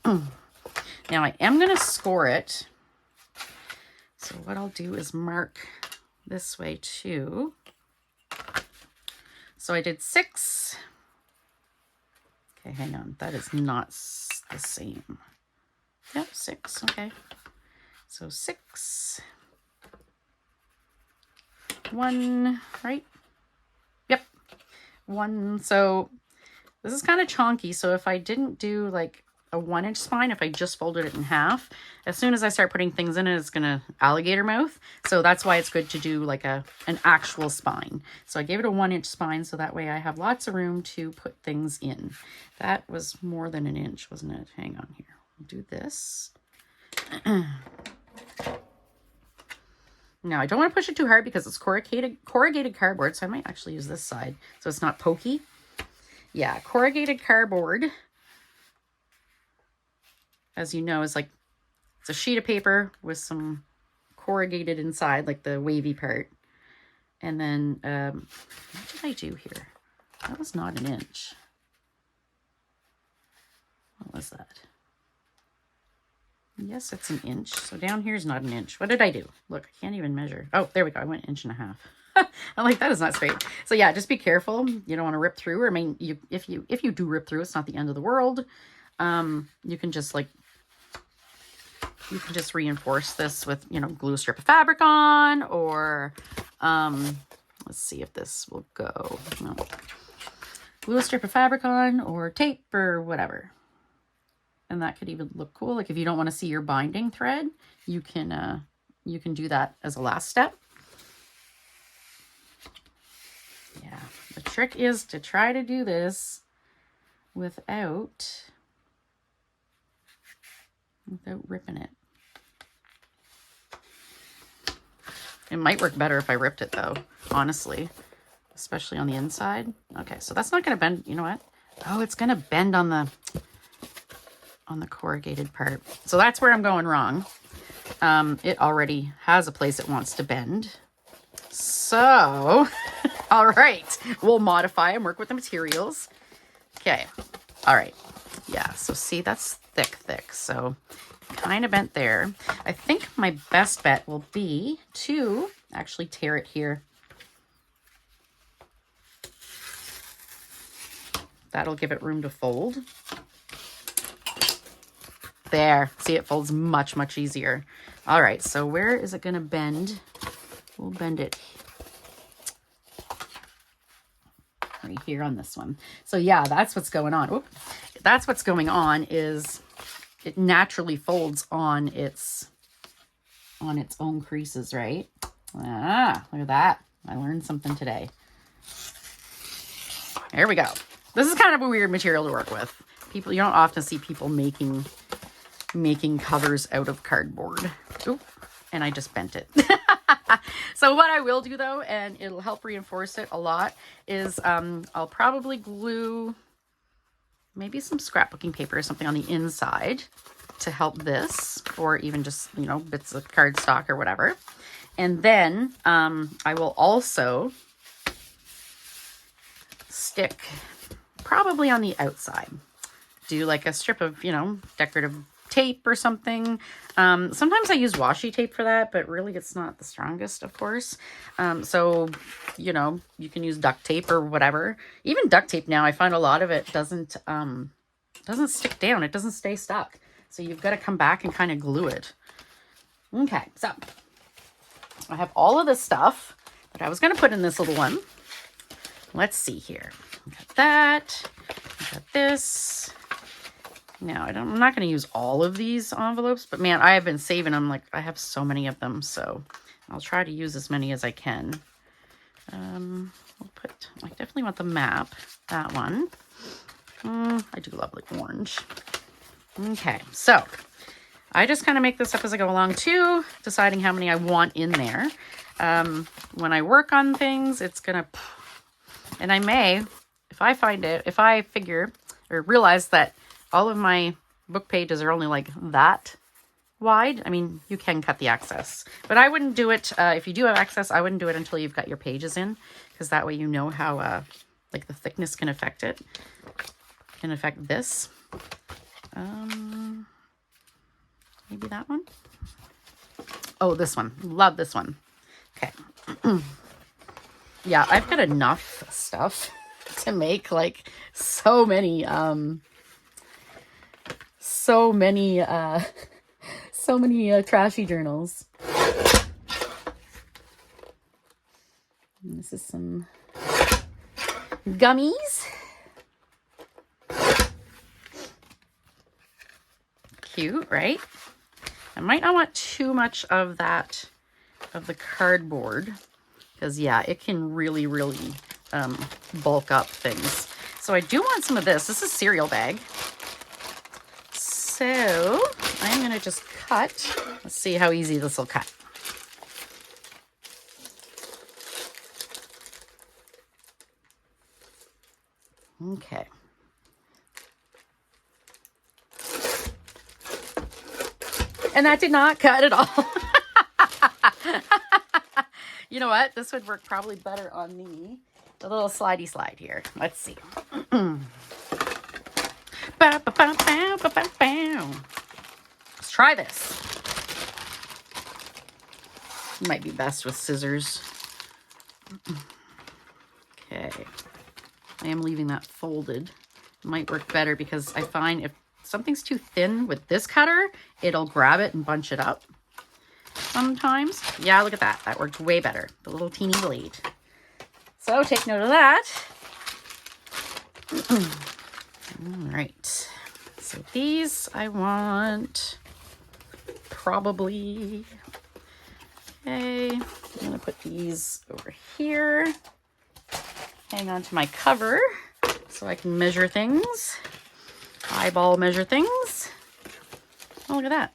S1: Now I am going to score it. So what I'll do is mark this way too. So I did 6. Okay, hang on. That is not the same. Yep, 6. Okay. So 6. 1, right? Yep. 1. So this is kind of chonky. So if I didn't do like a 1-inch spine, if I just folded it in half, as soon as I start putting things in it, it's going to alligator mouth. So that's why it's good to do like an actual spine. So I gave it a 1-inch spine. So that way I have lots of room to put things in. That was more than an inch, wasn't it? Hang on here. We'll do this. Now, I don't want to push it too hard because it's corrugated cardboard, so I might actually use this side so it's not pokey. Yeah, corrugated cardboard, as you know, is like, it's a sheet of paper with some corrugated inside, like the wavy part. And then, what did I do here? That was not an inch. Yes, it's an inch. So down here is not an inch. What did I do? Look, I can't even measure. Oh, there we go. I went 1.5 inches. I'm like, that is not straight. So yeah, just be careful. You don't want to rip through. I mean, if you do rip through, it's not the end of the world. You can just reinforce this with, glue a strip of fabric on, or let's see if this will go. No. Glue a strip of fabric on, or tape, or whatever. And that could even look cool. Like if you don't want to see your binding thread, you can do that as a last step. Yeah, the trick is to try to do this without ripping it. It might work better if I ripped it though, honestly, especially on the inside. Okay, so that's not going to bend. You know what? Oh, it's going to bend on the corrugated part. So that's where I'm going wrong. It already has a place it wants to bend. So, all right, we'll modify and work with the materials. Okay, all right. Yeah, so see, that's thick. So kind of bent there. I think my best bet will be to actually tear it here. That'll give it room to fold. There, see, it folds much, much easier. All right, so where is it going to bend? We'll bend it right here on this one. So yeah, that's what's going on. Oop. That's what's going on is it naturally folds on its own creases, right? Ah, look at that. I learned something today. There we go. This is kind of a weird material to work with. You don't often see people making covers out of cardboard. Oop, and I just bent it. So what I will do though, and it'll help reinforce it a lot, is I'll probably glue maybe some scrapbooking paper or something on the inside to help this, or even just, bits of cardstock or whatever. And then I will also stick probably on the outside, do like a strip of, decorative tape or something. Sometimes I use washi tape for that, but really it's not the strongest, of course. So, you can use duct tape or whatever. Even duct tape now, I find a lot of it doesn't stick down. It doesn't stay stuck. So you've got to come back and kind of glue it. Okay, so I have all of this stuff that I was going to put in this little one. Let's see here. I got that. I got this. Now, I'm not going to use all of these envelopes, but man, I have been saving them. Like, I have so many of them, so I'll try to use as many as I can. I definitely want the map, that one. I do love like orange. Okay, so I just kind of make this up as I go along too, deciding how many I want in there. When I work on things, it's going to, and I may, if I figure or realize that all of my book pages are only like that wide. I mean, you can cut the excess, but I wouldn't do it. If you do have excess, I wouldn't do it until you've got your pages in, because that way you know how like the thickness can affect it, can affect this. Maybe that one. Oh, this one. Love this one. Okay. Yeah, I've got enough stuff to make like so many trashy journals. And this is some gummies. Cute, right? I might not want too much of that, of the cardboard, because yeah, it can really, really bulk up things. So I do want some of this. This is cereal bag. So I'm going to just cut. Let's see how easy this will cut. Okay. And that did not cut at all. You know what? This would work probably better on me. The little slidey slide here. Let's see. Let's try this. Might be best with scissors. Okay. I am leaving that folded. It might work better because I find if something's too thin with this cutter, it'll grab it and bunch it up sometimes. Yeah, look at that. That worked way better. The little teeny blade. So take note of that. All right. So these I want probably, okay, I'm gonna put these over here. Hang on to my cover so I can measure things. Eyeball measure things. Oh, look at that.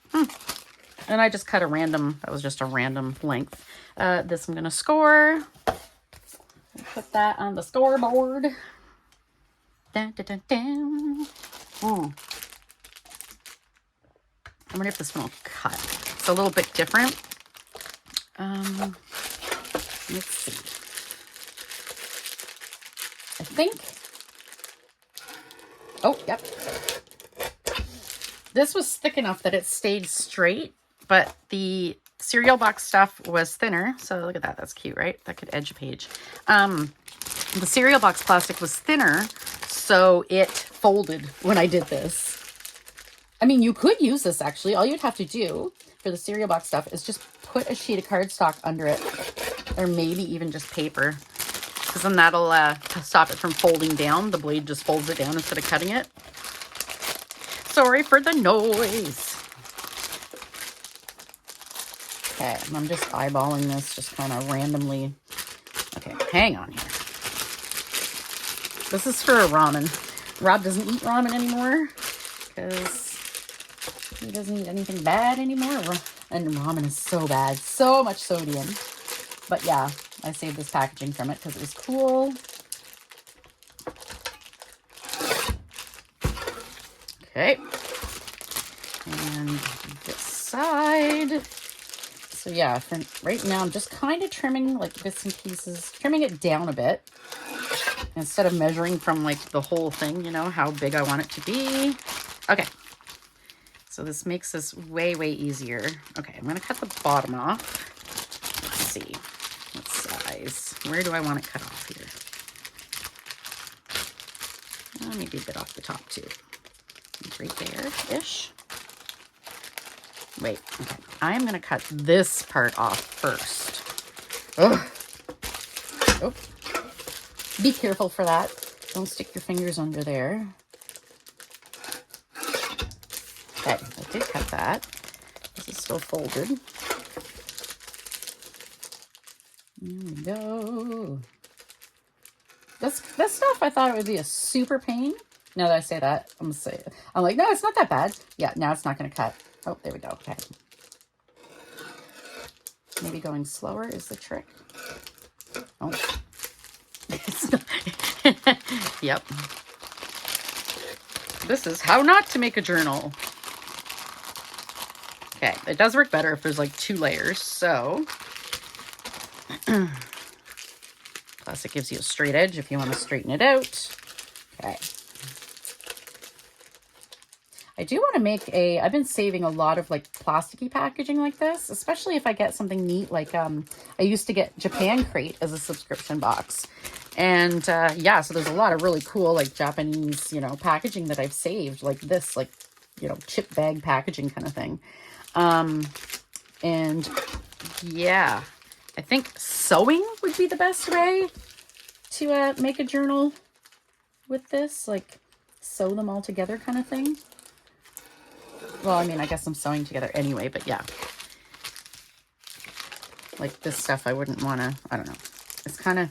S1: And I just cut a random, that was just a random length. This I'm gonna score. Put that on the scoreboard. Dun, dun, dun, dun. Oh. I wonder if this one will cut. It's a little bit different. Let's see. I think. Oh, yep. This was thick enough that it stayed straight, but the cereal box stuff was thinner. So look at that. That's cute, right? That could edge a page. The cereal box plastic was thinner, so it folded when I did this. I mean, you could use this actually. All you'd have to do for the cereal box stuff is just put a sheet of cardstock under it, or maybe even just paper, because then that'll stop it from folding down. The blade just folds it down instead of cutting it. Sorry for the noise. Okay, I'm just eyeballing this, just kind of randomly. Okay, hang on here. This is for ramen. Rob doesn't eat ramen anymore because he doesn't eat anything bad anymore. And ramen is so bad. So much sodium. But yeah, I saved this packaging from it because it was cool. Okay. And this side. So yeah, for right now, I'm just kind of trimming like bits and pieces, trimming it down a bit. Instead of measuring from like the whole thing, you know, how big I want it to be. Okay. So this makes this way, way easier. Okay, I'm going to cut the bottom off. Let's see. What size? Where do I want it cut off here? Maybe a bit off the top too. Right there-ish. Wait, okay. I'm going to cut this part off first. Ugh. Oh. Be careful for that. Don't stick your fingers under there. Okay, I did cut that. This is still folded. There we go. This stuff, I thought it would be a super pain. Now that I say that, I'm like, no, it's not that bad. Yeah, now it's not going to cut. Oh, there we go. Okay. Maybe going slower is the trick. Oh. Yep. This is how not to make a journal. Okay, it does work better if there's like 2 layers, so. Plus it gives you a straight edge if you want to straighten it out. Okay. I do want to make I've been saving a lot of like plasticky packaging like this, especially if I get something neat. Like I used to get Japan Crate as a subscription box. And yeah, so there's a lot of really cool like Japanese, you know, packaging that I've saved like this, like, you know, chip bag packaging kind of thing. And yeah, I think sewing would be the best way to make a journal with this, like sew them all together kind of thing. Well, I mean, I guess I'm sewing together anyway, but yeah. Like this stuff I wouldn't want to, I don't know. It's kind of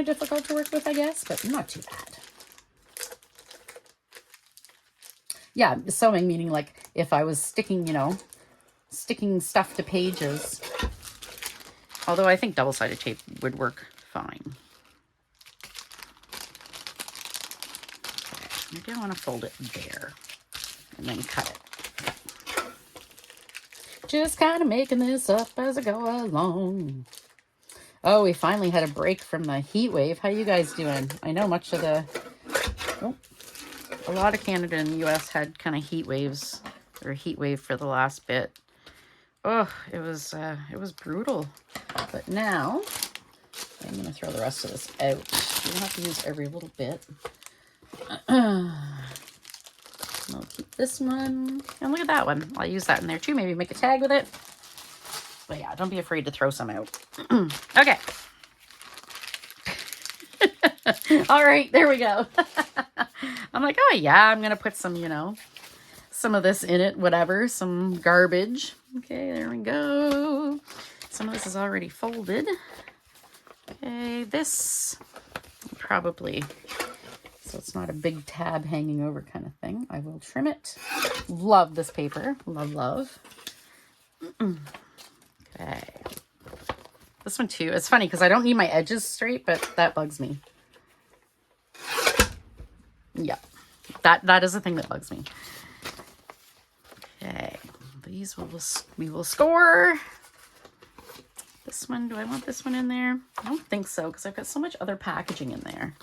S1: difficult to work with, I guess, but not too bad. Yeah, sewing meaning like if I was sticking, you know, sticking stuff to pages. Although I think double-sided tape would work fine. Okay, maybe I want to fold it there and then cut it. Just kind of making this up as I go along. Oh, we finally had a break from the heat wave. How you guys doing? I know much of a lot of Canada and the US had kind of heat waves or heat wave for the last bit. Oh, it was brutal. But now I'm going to throw the rest of this out. You don't have to use every little bit. I'll keep this one. And look at that one. I'll use that in there too. Maybe make a tag with it. But yeah, don't be afraid to throw some out. Okay. All right, there we go. I'm like, oh yeah, I'm going to put some, you know, some of this in it, whatever, some garbage. Okay, there we go. Some of this is already folded. Okay, this probably, so it's not a big tab hanging over kind of thing. I will trim it. Love this paper. Love, love. Okay. This one too. It's funny because I don't need my edges straight, but that bugs me. Yeah, that is the thing that bugs me. Okay, these we will score. This one, do I want this one in there? I don't think so because I've got so much other packaging in there.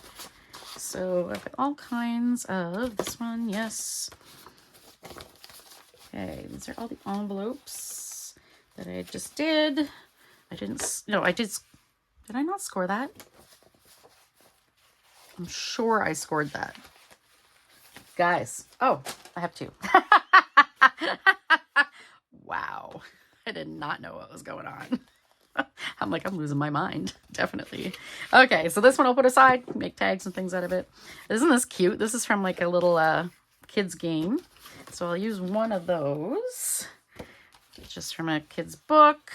S1: So I've got all kinds of this one, yes. Okay, these are all the envelopes that I just did. I didn't, no, I did I not score that? I'm sure I scored that. Guys, oh, I have two. Wow, I did not know what was going on. I'm like, I'm losing my mind, definitely. Okay, so this one I'll put aside, make tags and things out of it. Isn't this cute? This is from like a little kid's game. So I'll use one of those. It's just from a kid's book.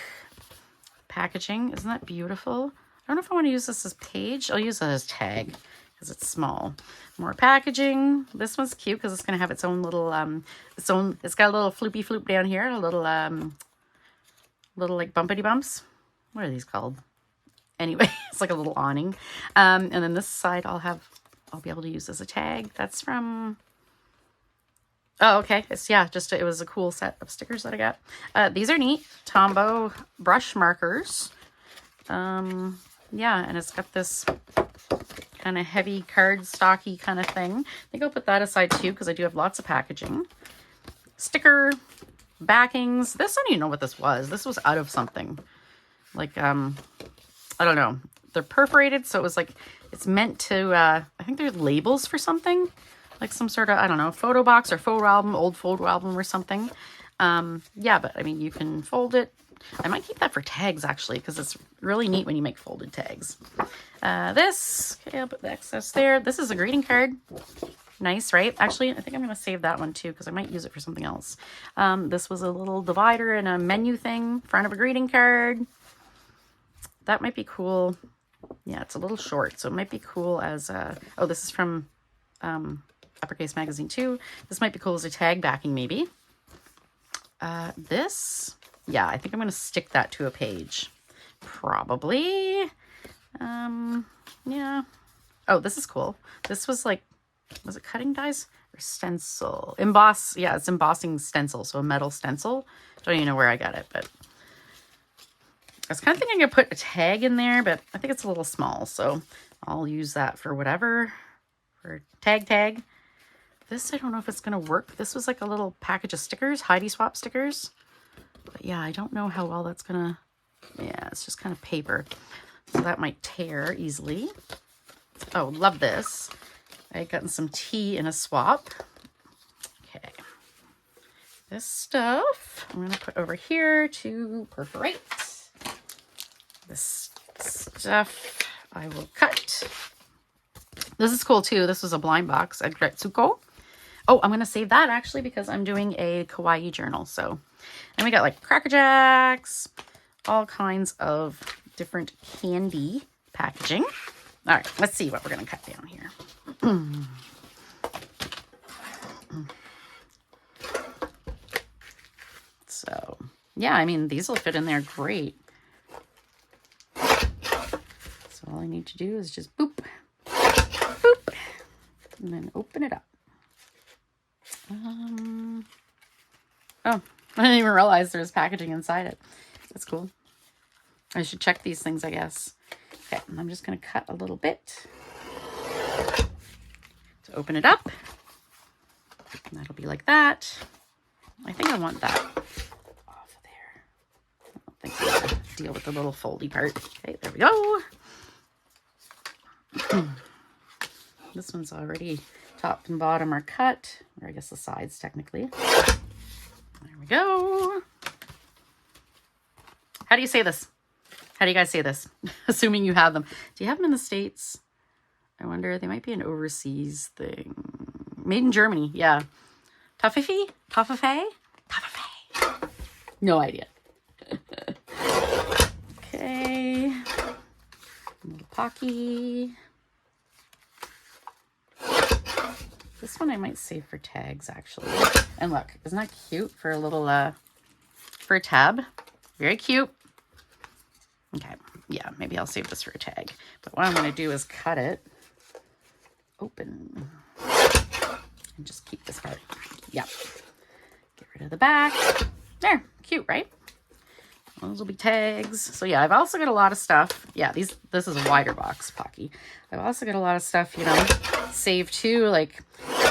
S1: Packaging, isn't that beautiful? I don't know if I want to use this as page. I'll use it as tag because it's small. More packaging. This one's cute because it's going to have its own little, it's got a little floopy floop down here, a little, little like bumpity bumps. What are these called? Anyway, it's like a little awning. And then this side I'll be able to use as a tag. That's from, oh, okay. It's, yeah, just, it was a cool set of stickers that I got. These are neat. Tombow brush markers. Yeah, and it's got this kind of heavy card stocky kind of thing. I think I'll put that aside too because I do have lots of packaging. Sticker, backings. This, I don't even know what this was. This was out of something. Like, I don't know. They're perforated, so it was like, it's meant to, I think they're labels for something. Like some sort of, I don't know, photo box or photo album, old photo album or something. Yeah, but I mean, you can fold it. I might keep that for tags actually, because it's really neat when you make folded tags. This, okay, I'll put the excess there. This is a greeting card. Nice, right? Actually, I think I'm going to save that one too, because I might use it for something else. This was a little divider and a menu thing, front of a greeting card. That might be cool. Yeah, it's a little short, so it might be cool as oh, this is from Uppercase Magazine too. This might be cool as a tag backing maybe. This, yeah, I think I'm going to stick that to a page. Probably. Yeah. Oh, this is cool. This was like, was it cutting dies or stencil? Emboss, yeah, it's embossing stencil, so a metal stencil. Don't even know where I got it, but I was kind of thinking I could put a tag in there, but I think it's a little small, so I'll use that for whatever, for tag. This, I don't know if it's going to work. This was like a little package of stickers, Heidi Swap stickers. But yeah, I don't know how well that's going to, yeah, it's just kind of paper. So that might tear easily. Oh, love this. I had gotten some tea in a swap. Okay. This stuff I'm going to put over here to perforate. This stuff I will cut. This is cool too. This was a blind box at Gretsuko. Oh, I'm going to save that actually because I'm doing a kawaii journal. So, and we got like Cracker Jacks, all kinds of different candy packaging. All right, let's see what we're going to cut down here. So, yeah, I mean, these will fit in there great. So all I need to do is just boop, boop, and then open it up. Oh, I didn't even realize there was packaging inside it. That's cool. I should check these things, I guess. Okay, and I'm just going to cut a little bit to open it up. And that'll be like that. I think I want that off of there. I don't think I'm going to deal with the little foldy part. Okay, there we go. This one's already top and bottom are cut, or I guess the sides technically. There we go. How do you say this? How do you guys say this? Assuming you have them. Do you have them in the States? I wonder. They might be an overseas thing. Made in Germany. Yeah. Toffifee? Toffifee? Toffifee. No idea. Okay. A little Pocky. This one I might save for tags, actually. And look, isn't that cute for a little, for a tab? Very cute. Okay, yeah, maybe I'll save this for a tag. But what I'm going to do is cut it open and just keep this part. Yep. Get rid of the back. There, cute, right? Those will be tags. So yeah, I've also got a lot of stuff. Yeah, this is a wider box, Pocky. I've also got a lot of stuff, you know, saved too, like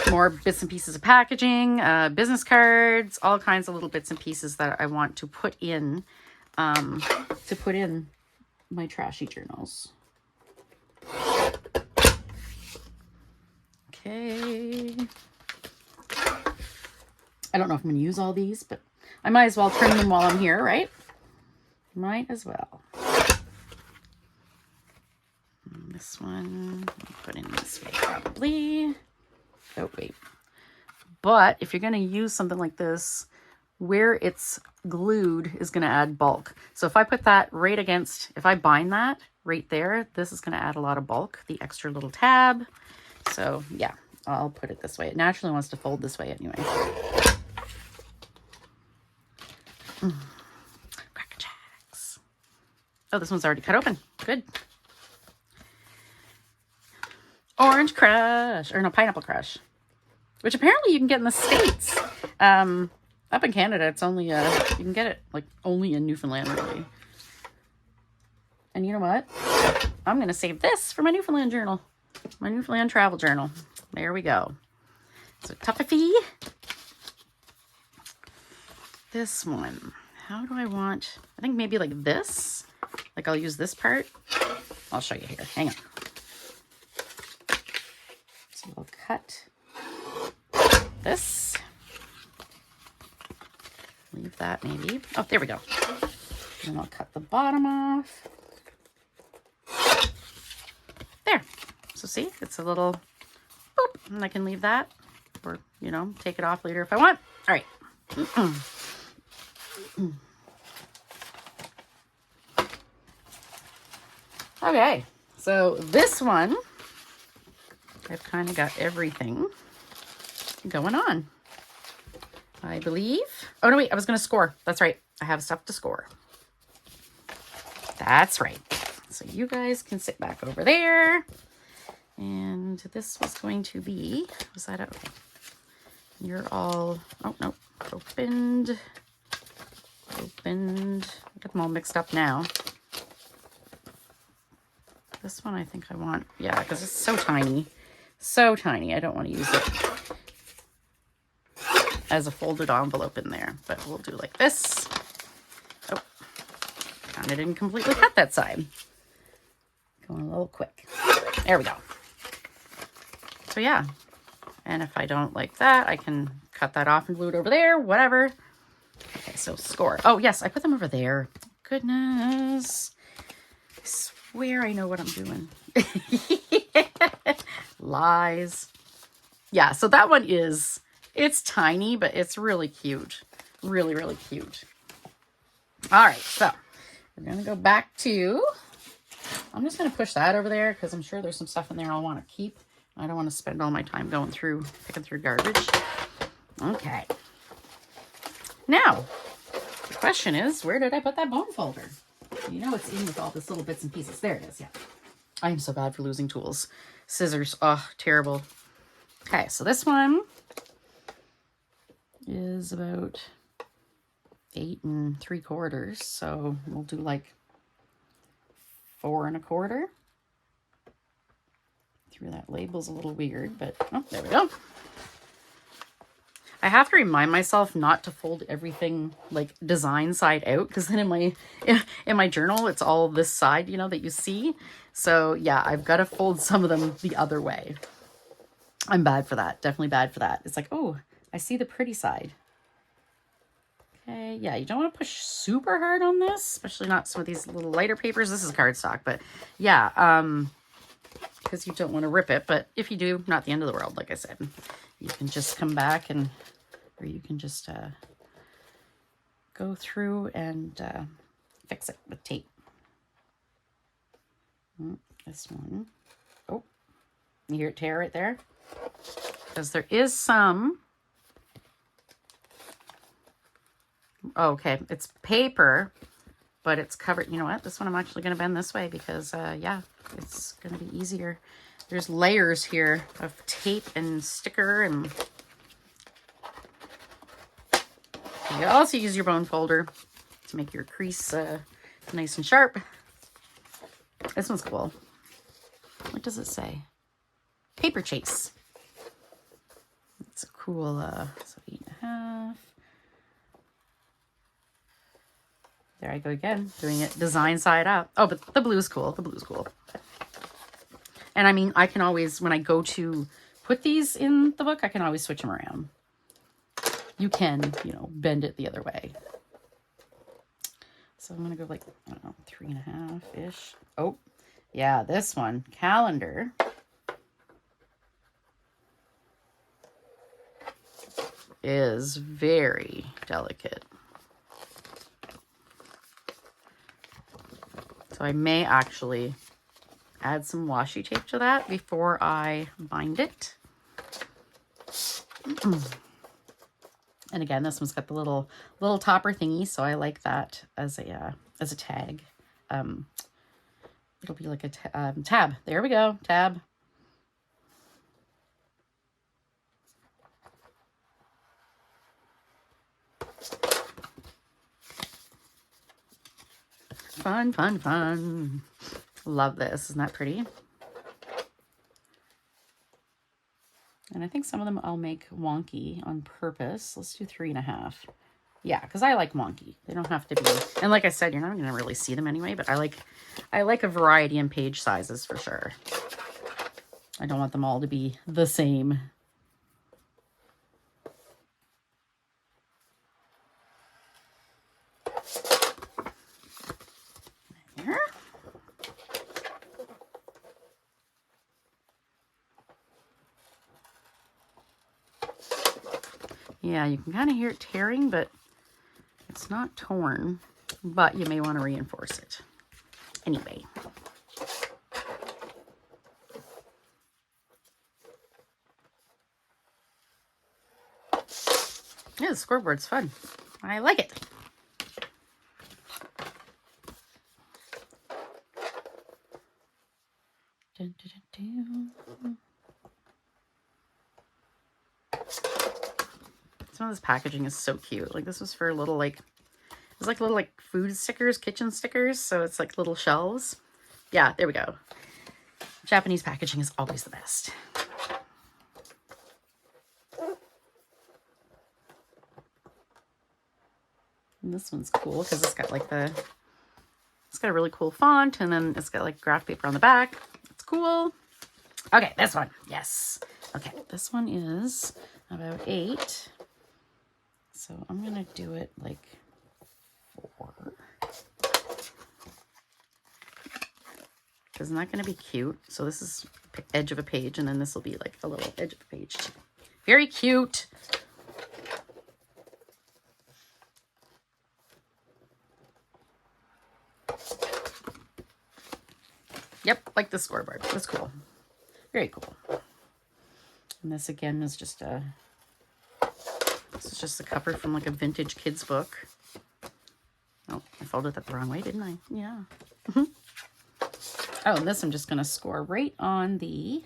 S1: more bits and pieces of packaging, business cards, all kinds of little bits and pieces that I want to put in my trashy journals. Okay. I don't know if I'm going to use all these, but I might as well trim them while I'm here, right? Might as well. And this one, I'll put in this way probably. Oh, wait. But if you're going to use something like this, where it's glued is going to add bulk. So if I put that right against, if I bind that right there, this is going to add a lot of bulk, the extra little tab. So yeah, I'll put it this way. It naturally wants to fold this way anyway. Cracker Jacks. Oh, this one's already cut open. Good. Orange Crush, or no, Pineapple Crush, which apparently you can get in the States. Up in Canada, it's only, you can get it like only in Newfoundland, really. And you know what? I'm going to save this for my Newfoundland journal, my Newfoundland travel journal. There we go. So Toffifee. This one, how do I want, I think maybe like this. Like I'll use this part. I'll show you here. Hang on. So we'll cut this. Leave that maybe. Oh, there we go. And I'll cut the bottom off. There. So see, it's a little boop. And I can leave that or, you know, take it off later if I want. All right. Okay. So this one, I've kind of got everything going on, I believe. Oh, no, wait, I was going to score. That's right. I have stuff to score. That's right. So you guys can sit back over there. And this was going to be, was that okay? You're all, oh, no, opened. I got them all mixed up now. This one I think I want, yeah, because it's so tiny. So tiny. I don't want to use it as a folded envelope in there, but we'll do like this. Oh, kind of didn't completely cut that side. Going a little quick. There we go. So yeah, and if I don't like that, I can cut that off and glue it over there, whatever. Okay, so score. Oh yes, I put them over there. Goodness. I swear I know what I'm doing. Lies. Yeah, so that one is, it's tiny, but it's really cute. Really, really cute. All right, so we're going to go back to, I'm just going to push that over there because I'm sure there's some stuff in there I'll want to keep. I don't want to spend all my time going through, picking through garbage. Okay. Now, the question is, where did I put that bone folder? You know it's in with all this little bits and pieces. There it is, yeah. I am so bad for losing tools. Scissors, oh, terrible. Okay, so this one is about 8 3/4. So we'll do like 4 1/4. Through that label's a little weird, but oh, there we go. I have to remind myself not to fold everything like design side out, because then in my journal it's all this side, you know, that you see. So yeah, I've got to fold some of them the other way. I'm bad for that. Definitely bad for that. It's like, oh, I see the pretty side. Okay, yeah, you don't want to push super hard on this, especially not some of these little lighter papers. This is cardstock, but yeah, because you don't want to rip it. But if you do, not the end of the world, like I said. You can just come back and, or you can just go through and fix it with tape. This one. Oh, you hear it tear right there? Because there is some. Oh, okay, it's paper, but it's covered. You know what? This one I'm actually going to bend this way because, yeah, it's going to be easier. There's layers here of tape and sticker, and you can also use your bone folder to make your crease nice and sharp. This one's cool. What does it say? Paper chase. It's a cool, so 8.5. There I go again, doing it design side up. Oh, but the blue is cool. The blue is cool. And I mean, I can always, when I go to put these in the book, I can always switch them around. You can, you know, bend it the other way. So I'm going to go like, I don't know, 3.5-ish. Oh, yeah, this one, calendar. Is very delicate. So I may actually add some washi tape to that before I bind it. And again, this one's got the little topper thingy, so I like that as a tag. It'll be like a tab. There we go, tab. Fun, fun, fun. Love this. Isn't that pretty? And I think some of them I'll make wonky on purpose. Let's do 3.5. Yeah, because I like wonky. They don't have to be. And like I said, you're not going to really see them anyway, but I like a variety in page sizes for sure. I don't want them all to be the same. There. Yeah, you can kind of hear it tearing, but it's not torn. But you may want to reinforce it. Anyway. Yeah, the scoreboard's fun. I like it. Dun, dun, dun, dun. Some of this packaging is so cute. Like this was for little like, it's like little like food stickers, kitchen stickers. So it's like little shelves. Yeah, there we go. Japanese packaging is always the best. And this one's cool because it's got like it's got a really cool font, and then it's got like graph paper on the back. It's cool. Okay, this one. Yes. Okay, this one is about 8. So I'm going to do it like 4. Isn't that going to be cute? So this is edge of a page, and then this will be like a little edge of a page too. Very cute. Yep, like the scoreboard. That's cool. Very cool. And this again is just this is just a cover from like a vintage kids book. Oh, I folded that the wrong way, didn't I? Yeah. Oh, and this I'm just going to score right on the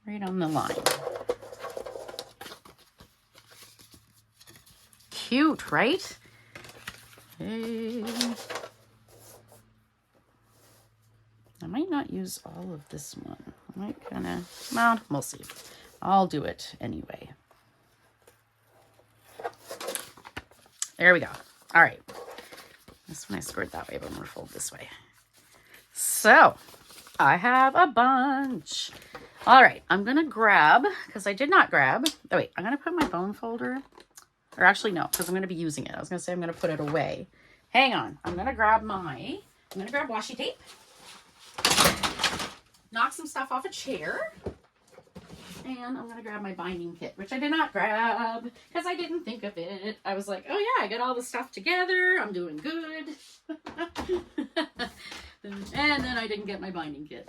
S1: line. Cute, right? Hey. I might not use all of this one. might kind of, well, we'll see. I'll do it anyway. There we go. All right. This one I scored that way, but I'm going to fold this way. So I have a bunch. All right. I'm going to grab, because I did not grab. Oh, wait. I'm going to put my bone folder. Or actually, no, because I'm going to be using it. I was going to say I'm going to put it away. Hang on. I'm going to grab washi tape. Knock some stuff off a chair. And I'm going to grab my binding kit, which I did not grab because I didn't think of it. I was like, oh yeah, I got all the stuff together. I'm doing good. And then I didn't get my binding kit.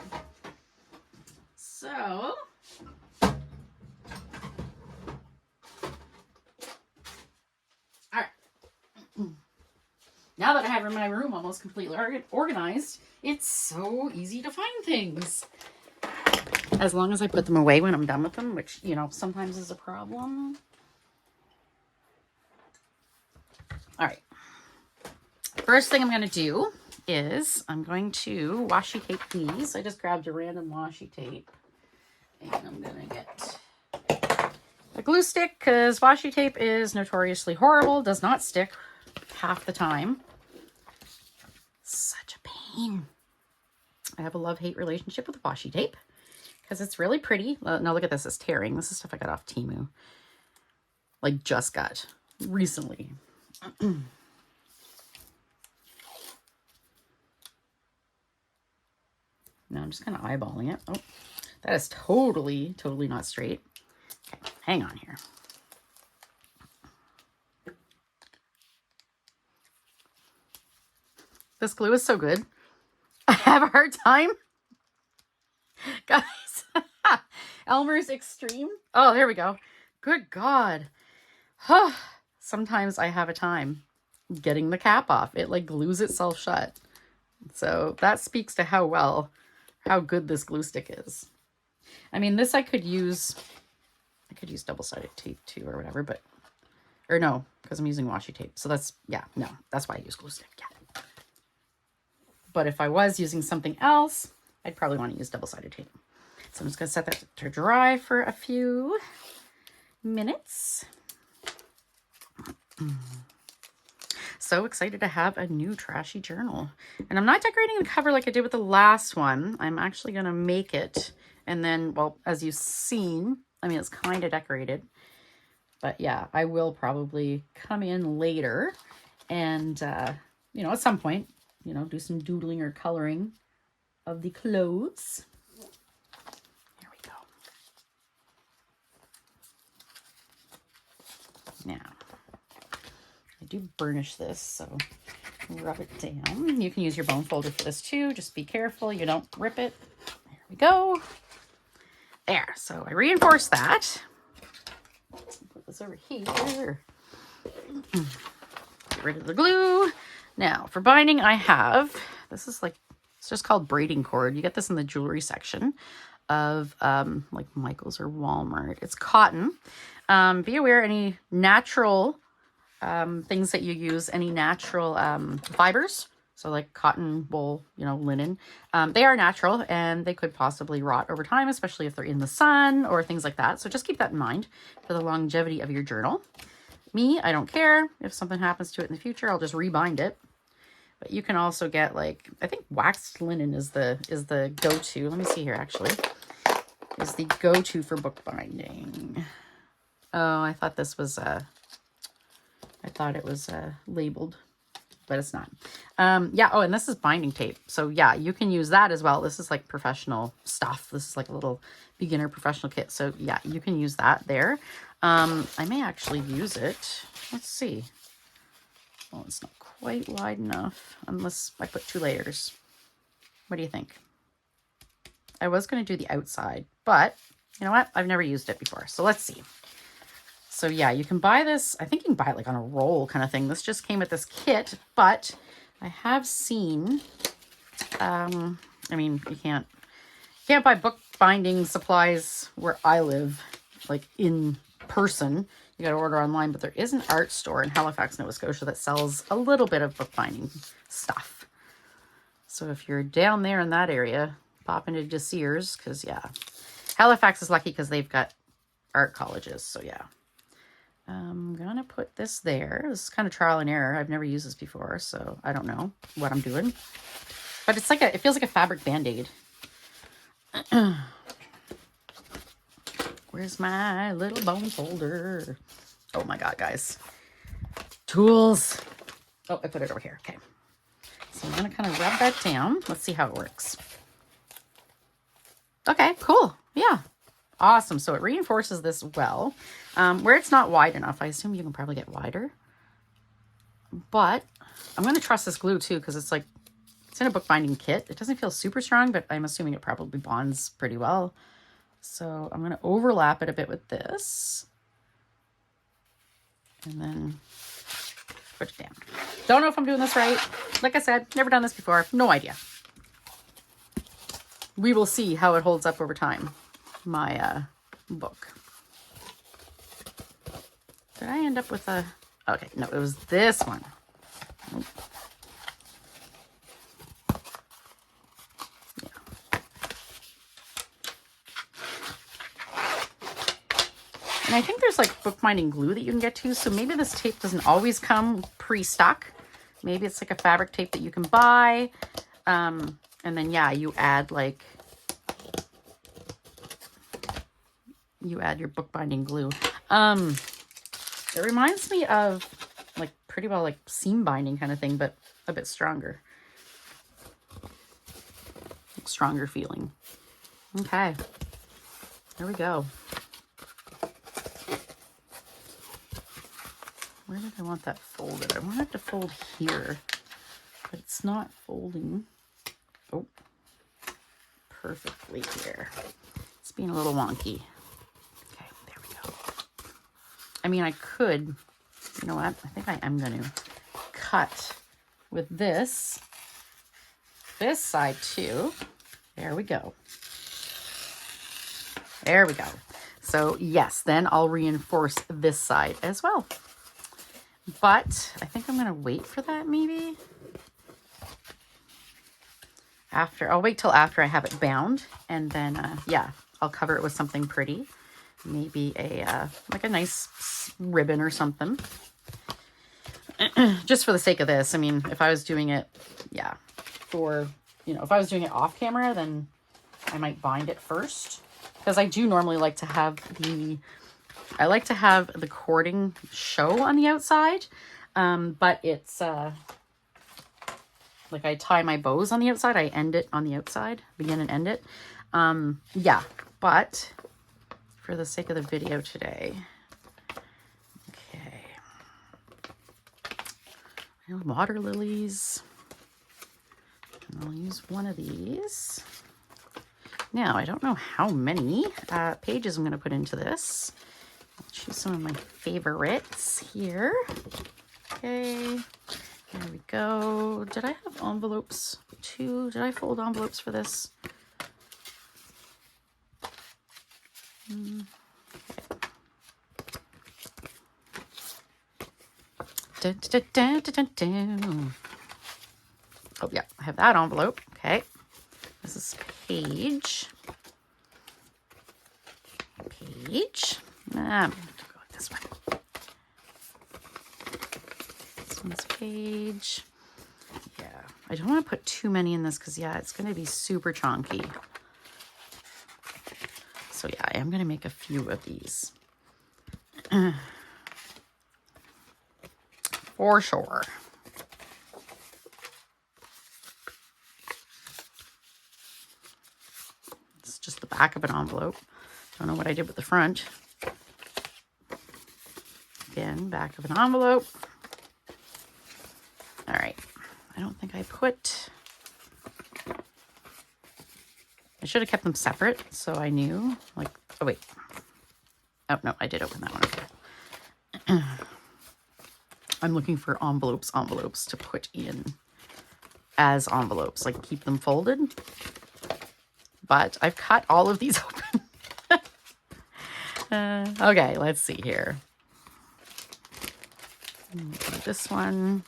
S1: So, all right. Now that I have my room almost completely organized, it's so easy to find things. As long as I put them away when I'm done with them, which, you know, sometimes is a problem. All right. First thing I'm going to do is I'm going to washi tape these. I just grabbed a random washi tape. And I'm going to get a glue stick because washi tape is notoriously horrible. Does not stick half the time. Such a pain. I have a love-hate relationship with washi tape. Because it's really pretty. Now look at this, it's tearing. This is stuff I got off Temu. Like just got recently. Now I'm just kind of eyeballing it. Oh, that is totally not straight. Okay, hang on here. This glue is so good. I have a hard time. Guys. Elmer's Extreme. Oh, there we go. Good God. Sometimes I have a time getting the cap off. It like glues itself shut. So that speaks to how good this glue stick is. I mean, this I could use double-sided tape too or whatever, but, or no, because I'm using washi tape. So that's, yeah, no, that's why I use glue stick. Yeah. But if I was using something else, I'd probably want to use double-sided tape. So I'm just going to set that to dry for a few minutes. So excited to have a new Trashy journal. And I'm not decorating the cover like I did with the last one. I'm actually going to make it. And then, well, as you've seen, I mean, it's kind of decorated. But yeah, I will probably come in later and, you know, at some point, you know, do some doodling or coloring of the clothes. Now, I do burnish this, so rub it down. You can use your bone folder for this too. Just be careful you don't rip it. There we go. There, so I reinforce that. Put this over here. Get rid of the glue. Now, for binding, I have, this is like, it's just called braiding cord. You get this in the jewelry section of like Michael's or Walmart. It's cotton. Be aware any natural things that you use, any natural fibers, so like cotton, wool, you know, linen, they are natural and they could possibly rot over time, especially if they're in the sun or things like that. So just keep that in mind for the longevity of your journal. Me, I don't care. If something happens to it in the future, I'll just rebind it. But you can also get like, I think waxed linen is the go-to. Let me see here, actually. Is the go-to for bookbinding. Oh, I thought this was, I thought it was labeled, but it's not. Yeah, oh, and this is binding tape. So yeah, you can use that as well. This is like professional stuff. This is like a little beginner professional kit. So yeah, you can use that there. I may actually use it. Let's see. Well, it's not quite wide enough unless I put 2 layers. What do you think? I was going to do the outside, but you know what? I've never used it before. So let's see. So yeah, you can buy this. I think you can buy it like on a roll kind of thing. This just came with this kit, but I have seen, I mean, you can't buy bookbinding supplies where I live, like in person. You got to order online, but there is an art store in Halifax, Nova Scotia that sells a little bit of bookbinding stuff. So if you're down there in that area, pop into De Sears because, yeah. Halifax is lucky because they've got art colleges. So, yeah. I'm going to put this there. This is kind of trial and error. I've never used this before, so I don't know what I'm doing. But it's like it feels like a fabric Band-Aid. Where's my little bone folder? Oh my God, guys. Tools. Oh, I put it over here. Okay. So I'm going to kind of rub that down. Let's see how it works. Okay, cool. Yeah. Awesome. So it reinforces this well. Where it's not wide enough, I assume you can probably get wider. But I'm going to trust this glue too because it's in a bookbinding kit. It doesn't feel super strong, but I'm assuming it probably bonds pretty well. So I'm going to overlap it a bit with this. And then put it down. Don't know if I'm doing this right. Like I said, never done this before. No idea. We will see how it holds up over time. My book. Did I end up with a... Okay, no, it was this one. Nope. Yeah. And I think there's like bookbinding glue that you can get to, so maybe this tape doesn't always come pre-stuck. Maybe it's like a fabric tape that you can buy. And then, yeah, you add like... You add your bookbinding glue. It reminds me of like pretty well like seam binding kind of thing, but a bit stronger. Stronger feeling. Okay. There we go. Where did I want that folded? I want it to fold here, but it's not folding. Oh, perfectly here. It's being a little wonky. I mean, I could, you know what? I think I am going to cut with this side too. There we go. There we go. So yes, then I'll reinforce this side as well. But I think I'm going to wait for that maybe. I'll wait till after I have it bound. And then, yeah, I'll cover it with something pretty. Maybe like a nice ribbon or something. Just for the sake of this. I mean, if I was doing it, yeah, if I was doing it off camera, then I might bind it first. Because I do normally like to have the cording show on the outside. But it's, like I tie my bows on the outside. I end it on the outside, begin and end it. Yeah, but... for the sake of the video today. Okay. Water lilies. And I'll use one of these. Now, I don't know how many pages I'm going to put into this. I'll choose some of my favorites here. Okay. There we go. Did I have envelopes too? Did I fold envelopes for this? Dun, dun, dun, dun, dun, dun. Oh yeah, I have that envelope. Okay, this is page. I'm going to go with this one. This one's page. Yeah, I don't want to put too many in this because yeah, it's going to be super chunky. So yeah, I am going to make a few of these. For sure. It's just the back of an envelope. Don't know what I did with the front. Again, back of an envelope. All right. I don't think I put... I should have kept them separate so I knew. Like, oh wait. Oh no, I did open that one. I'm looking for envelopes to put in as envelopes, like keep them folded. But I've cut all of these open. Okay, let's see here. This one.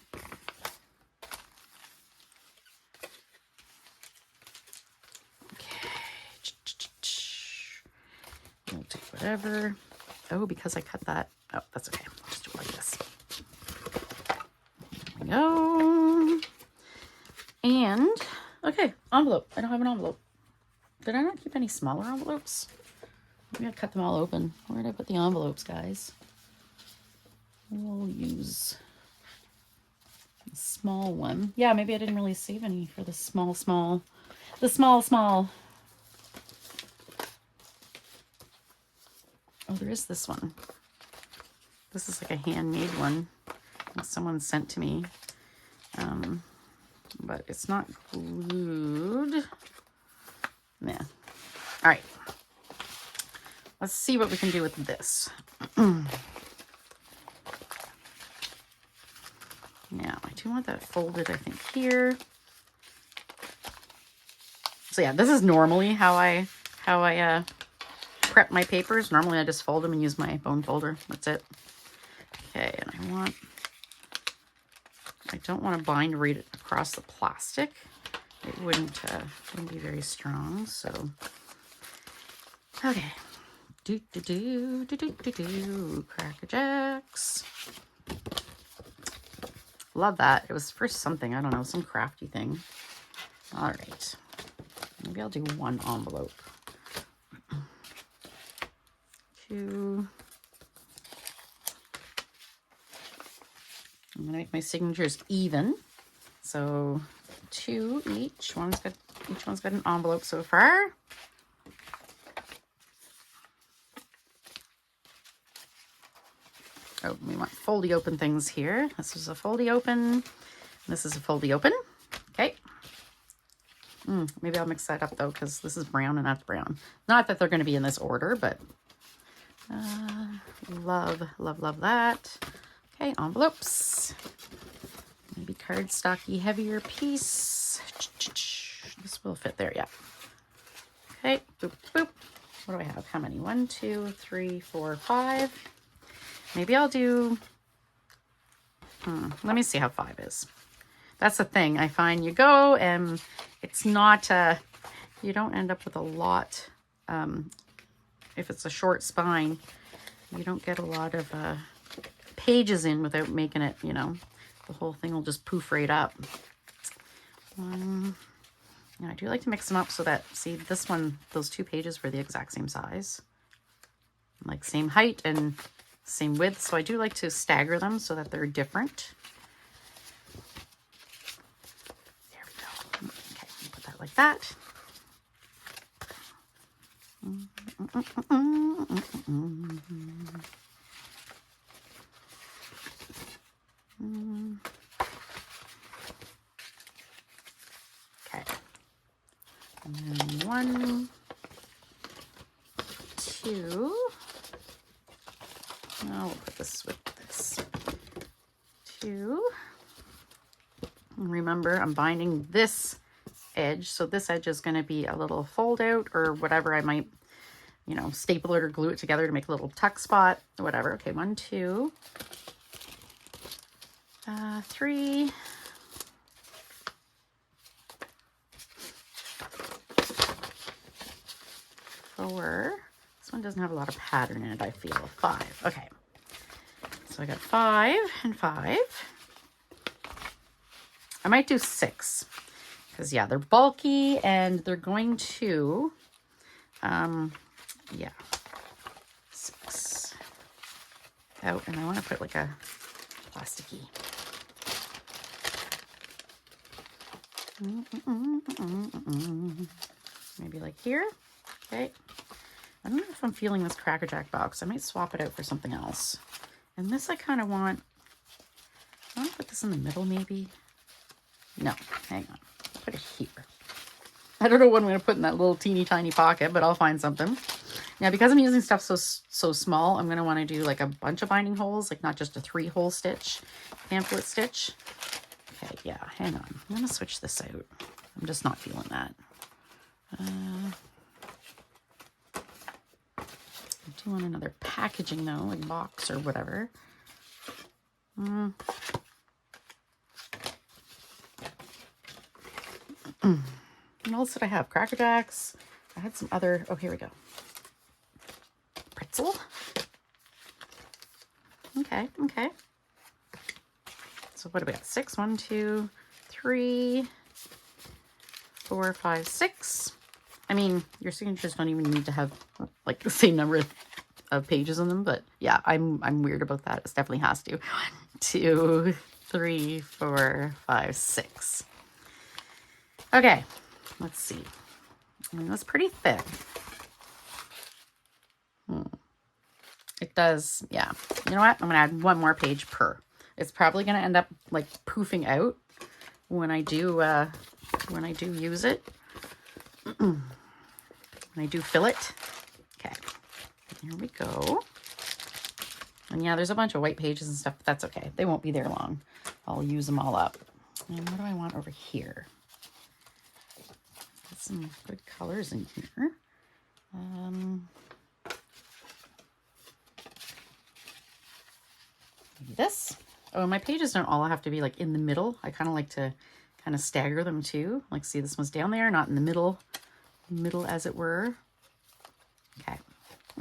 S1: whatever. Oh, because I cut that. Oh, that's okay. I'll just do it like this. There we go. And, okay, envelope. I don't have an envelope. Did I not keep any smaller envelopes? Maybe I cut them all open. Where did I put the envelopes, guys? We'll use a small one. Yeah, maybe I didn't really save any for the small. Oh, there is this one. This is like a handmade one that someone sent to me. But it's not glued. Yeah. All right. Let's see what we can do with this. Now, I do want that folded, I think, here. So yeah, this is normally how I prep my papers. Normally I just fold them and use my bone folder. That's it. Okay, and I don't want to bind right across the plastic. It wouldn't be very strong, so. Okay. Cracker Jacks. Love that. It was for something, I don't know, some crafty thing. All right. Maybe I'll do one envelope. 2. I'm gonna make my signatures even. So 2 each. Each one's got an envelope so far. Oh, we want foldy open things here. This is a foldy open. This is a foldy open. Okay. Maybe I'll mix that up though, because this is brown and that's brown. Not that they're going to be in this order, but love that. Okay, envelopes. Maybe cardstocky heavier piece. This will fit there, yeah. Okay, boop, boop. What do I have? How many? 1, 2, 3, 4, 5. Maybe I'll do, let me see how 5 is. That's the thing. I find you go and it's not, you don't end up with a lot. If it's a short spine, you don't get a lot of pages in without making it, you know, the whole thing will just poof right up. Yeah, I do like to mix them up so that, see, this one, those 2 pages were the exact same size. Like same height and same width. So I do like to stagger them so that they're different. There we go. Okay, put that like that. Okay. And then 1, 2. Now we'll put this with this. 2. And remember, I'm binding this edge, so this edge is going to be a little fold out or whatever. I might, you know, staple it or glue it together to make a little tuck spot or whatever. Okay, 1, 2, 3. 4. This one doesn't have a lot of pattern in it, I feel. 5. Okay. So I got 5 and 5. I might do 6. Because, yeah, they're bulky and they're going to, yeah. 6. Oh, and I want to put like a plasticky. Maybe like here. Okay. I don't know if I'm feeling this Cracker Jack box. I might swap it out for something else. And this I kind of want to put this in the middle maybe. No, hang on. Put it here. I don't know what I'm going to put in that little teeny tiny pocket, but I'll find something. Now, because I'm using stuff so small, I'm going to want to do like a bunch of binding holes, like not just a 3-hole stitch, pamphlet stitch. Okay, yeah, hang on. I'm going to switch this out. I'm just not feeling that. I do want another packaging though, like box or whatever. What else did I have? Cracker Jacks. I had some other, oh, here we go. stencil. Okay, okay. So what do we got? 6, 1, 2, 3, 4, 5, 6. I mean, your signatures don't even need to have like the same number of pages on them, but yeah, I'm weird about that. It definitely has to. 1, 2, 3, 4, 5, 6. Okay, let's see. I mean, that's pretty thick. It does, yeah. You know what? I'm gonna add 1 more page per. It's probably gonna end up like poofing out when I do use it. When I do fill it. Okay, here we go. And yeah, there's a bunch of white pages and stuff, but that's okay. They won't be there long. I'll use them all up. And what do I want over here? Got some good colors in here. Maybe this. Oh, my pages don't all have to be like in the middle. I kind of like to kind of stagger them too. Like, see, this one's down there, not in the middle as it were. Okay.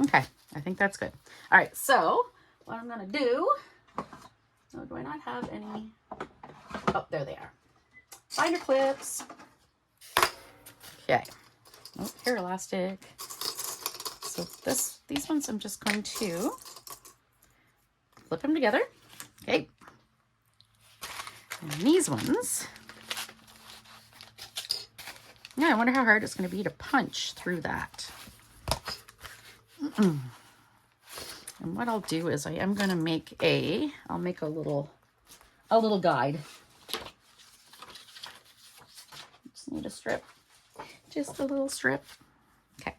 S1: Okay. I think that's good. All right. So what I'm going to do, oh, do I not have any? Oh, there they are. Binder clips. Okay. Oh, hair elastic. So these ones I'm just going to flip them together. Okay. And these ones, yeah, I wonder how hard it's going to be to punch through that. And what I'll do is I am going to make I'll make a little guide. Just need a strip, just a little strip. Okay.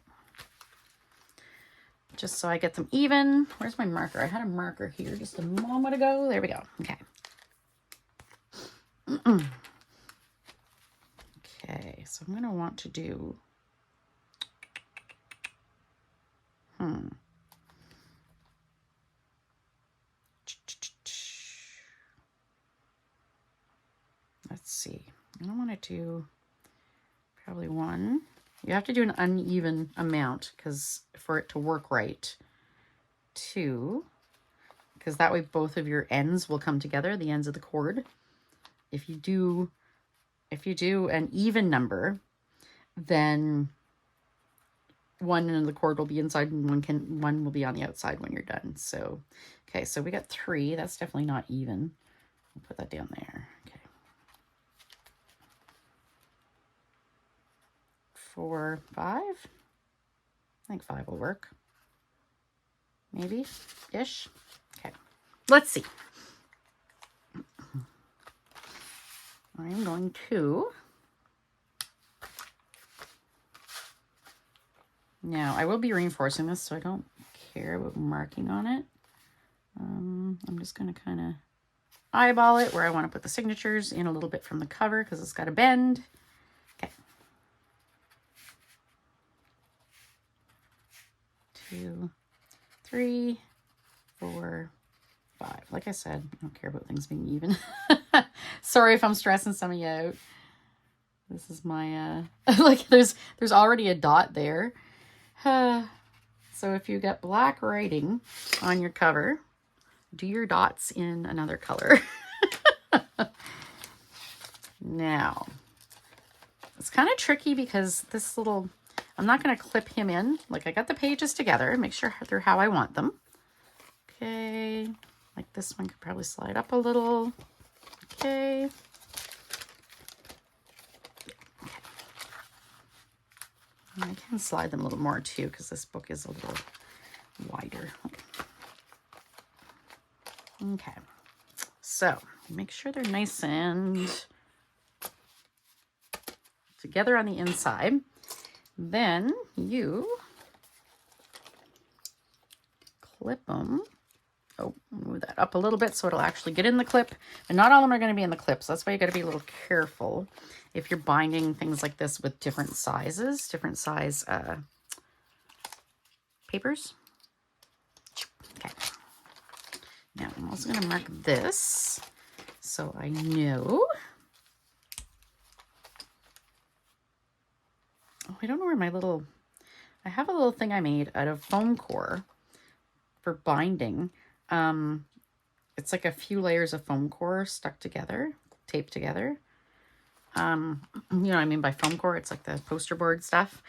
S1: Just so I get them even. Where's my marker? I had a marker here just a moment ago. There we go. Okay. Okay, so I'm going to want to do, let's see. I don't want to do probably 1. You have to do an uneven amount because for it to work right. 2, because that way both of your ends will come together, the ends of the cord. If you do an even number, then one end of the cord will be inside and one will be on the outside when you're done. So, okay, so we got 3. That's definitely not even. I'll put that down there. Okay. 4, 5. I think 5 will work. Maybe ish. Okay. Let's see. I'm going to, now I will be reinforcing this, so I don't care about marking on it. I'm just going to kind of eyeball it where I want to put the signatures in a little bit from the cover because it's got a bend. Okay. 2, 3, 4, 5. Like I said, I don't care about things being even. Sorry if I'm stressing some of you out. This is my, like there's already a dot there. So if you got black writing on your cover, do your dots in another color. Now, it's kind of tricky because this little, I'm not going to clip him in. Like I got the pages together, make sure they're how I want them. Okay, like this one could probably slide up a little. Okay. And I can slide them a little more too because this book is a little wider. Okay. So make sure they're nice and together on the inside. Then you clip them. Oh, move that up a little bit so it'll actually get in the clip. And not all of them are going to be in the clip, so that's why you got to be a little careful if you're binding things like this with different sizes, different size papers. Okay. Now I'm also going to mark this so I know. Oh, I don't know where my little, I have a little thing I made out of foam core. for binding. It's like a few layers of foam core stuck together, taped together. You know what I mean by foam core? It's like the poster board stuff.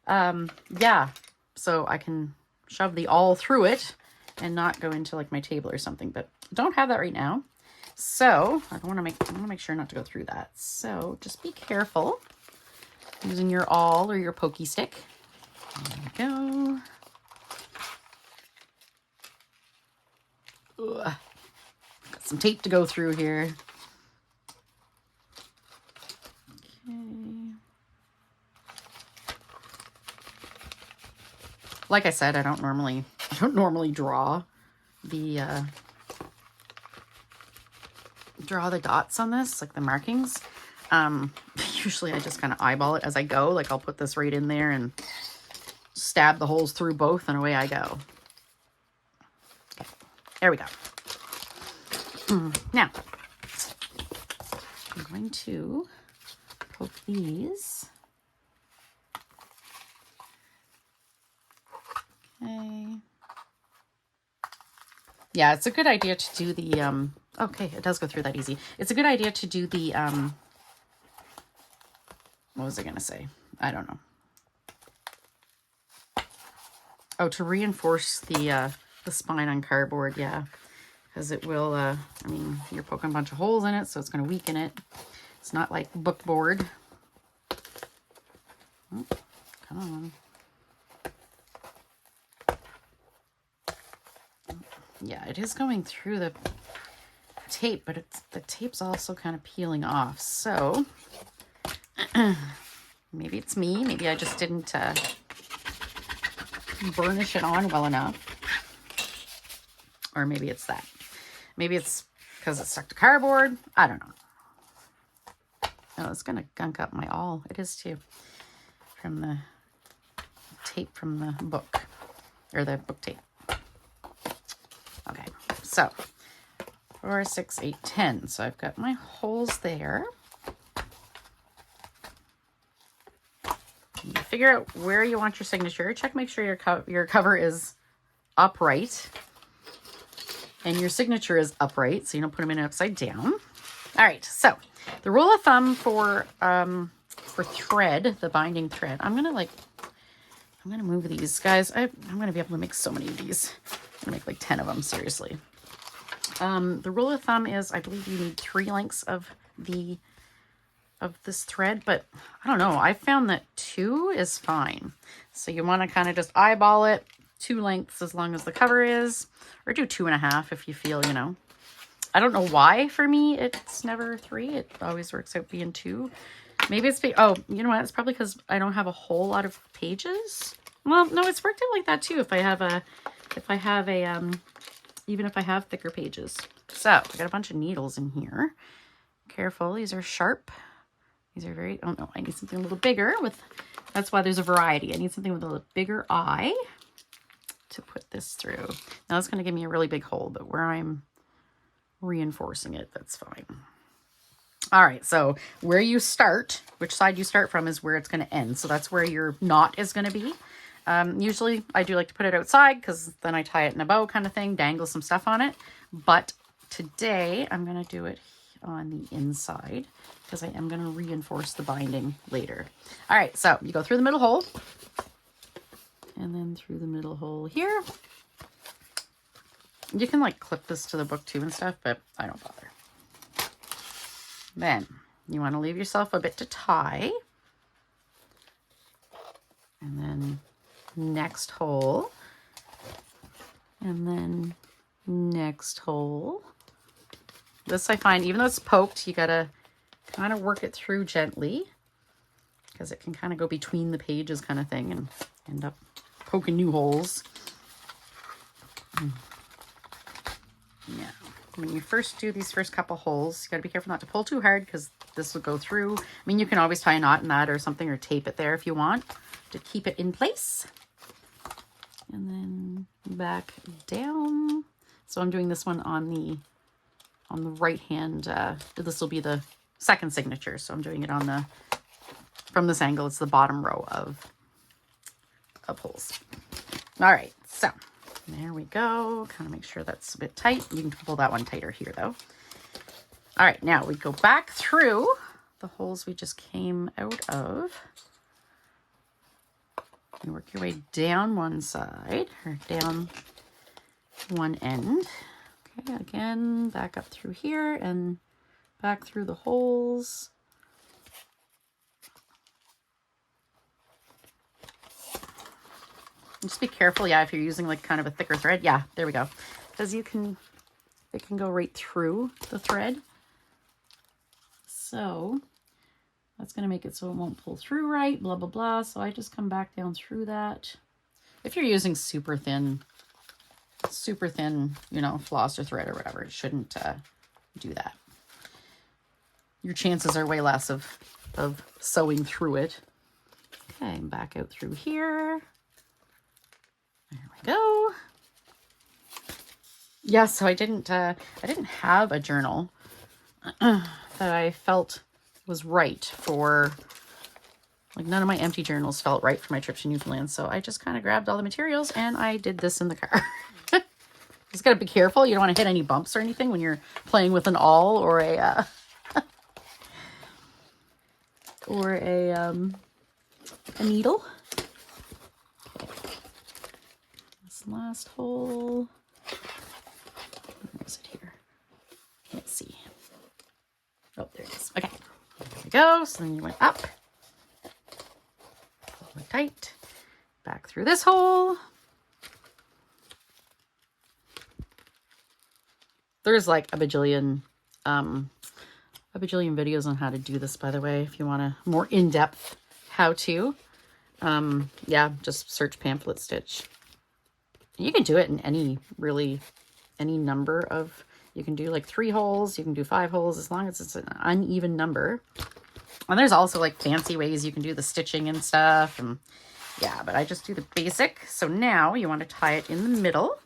S1: Yeah, so I can shove the awl through it and not go into like my table or something, but don't have that right now. So I want to make sure not to go through that. So just be careful using your awl or your pokey stick. There we go. Ugh. Got some tape to go through here. Okay. Like I said, I don't normally draw the dots on this, like the markings. Usually I just kind of eyeball it as I go. Like I'll put this right in there and stab the holes through both and away I go. Okay, there we go. Now, I'm going to poke these. Okay. Yeah, it's a good idea to do the, okay, it does go through that easy. It's a good idea to do the, what was I going to say? I don't know. Oh, to reinforce the spine on cardboard, yeah. Because it will, I mean, you're poking a bunch of holes in it, so it's going to weaken it. It's not like book board. Oh, come on. Yeah, it is going through the tape, but the tape's also kind of peeling off. So maybe it's me. Maybe I just didn't burnish it on well enough. Or maybe it's that. Maybe it's because it's stuck to cardboard. I don't know. Oh, it's going to gunk up my awl. It is too. From the tape from the book. Or the book tape. Okay, so 4, 6, 8, 10. So I've got my holes there. You figure out where you want your signature. Check, make sure your cover is upright and your signature is upright, so you don't put them in upside down. All right, so the rule of thumb for thread, the binding thread. I'm gonna move these guys. I'm gonna be able to make so many of these. I'm gonna make like 10 of them, seriously. The rule of thumb is, I believe you need 3 lengths of this thread, but I don't know. I found that 2 is fine. So you want to kind of just eyeball it, 2 lengths as long as the cover is, or do 2.5 if you feel, you know. I don't know why for me it's never 3. It always works out being 2. Maybe it's, oh, you know what? It's probably because I don't have a whole lot of pages. Well, no, it's worked out like that too. If I have even if I have thicker pages. So I got a bunch of needles in here. Careful, these are sharp. These are very, oh no, I need something a little bigger that's why there's a variety. I need something with a little bigger eye to put this through. Now it's gonna give me a really big hole, but where I'm reinforcing it, that's fine. All right, so where you start, which side you start from is where it's gonna end. So that's where your knot is gonna be. Usually I do like to put it outside because then I tie it in a bow kind of thing, dangle some stuff on it. But today I'm going to do it on the inside because I am going to reinforce the binding later. All right, so you go through the middle hole and then through the middle hole here. You can like clip this to the book too and stuff, but I don't bother. Then you want to leave yourself a bit to tie. And then next hole, and then next hole. This I find, even though it's poked, you gotta kind of work it through gently because it can kind of go between the pages kind of thing and end up poking new holes. Yeah, when you first do these first couple holes, you gotta be careful not to pull too hard because this will go through. I mean, you can always tie a knot in that or something, or tape it there if you want to keep it in place. And then back down. So I'm doing this one on the right hand. This will be the second signature. So I'm doing it on from this angle, it's the bottom row of holes. All right, so There we go. Kind of make sure that's a bit tight. You can pull that one tighter here though. All right, now we go back through the holes we just came out of. And work your way down one side, or down one end. Okay, again, back up through here and back through the holes. Just be careful, yeah, if you're using like kind of a thicker thread. Yeah, there we go. Because it can go right through the thread. So that's going to make it so it won't pull through right, blah, blah, blah. So I just come back down through that. If you're using super thin, you know, floss or thread or whatever, it shouldn't do that. Your chances are way less of sewing through it. Okay, back out through here. There we go. Yeah, so I didn't have a journal that I felt was right for, like none of my empty journals felt right for my trip to Newfoundland. So I just kind of grabbed all the materials and I did this in the car. Just gotta be careful. You don't want to hit any bumps or anything when you're playing with an awl or a needle. Okay. This last hole. Where is it here? Can't see. Oh, there it is. Okay. There we go. So then you went up. Pull it tight. Back through this hole. There's like a bajillion videos on how to do this, by the way, if you want a more in-depth how-to. Yeah, just search pamphlet stitch. You can do it in any number of, you can do like 3 holes, you can do 5 holes, as long as it's an uneven number. And there's also like fancy ways you can do the stitching and stuff. And yeah, but I just do the basic. So now you want to tie it in the middle.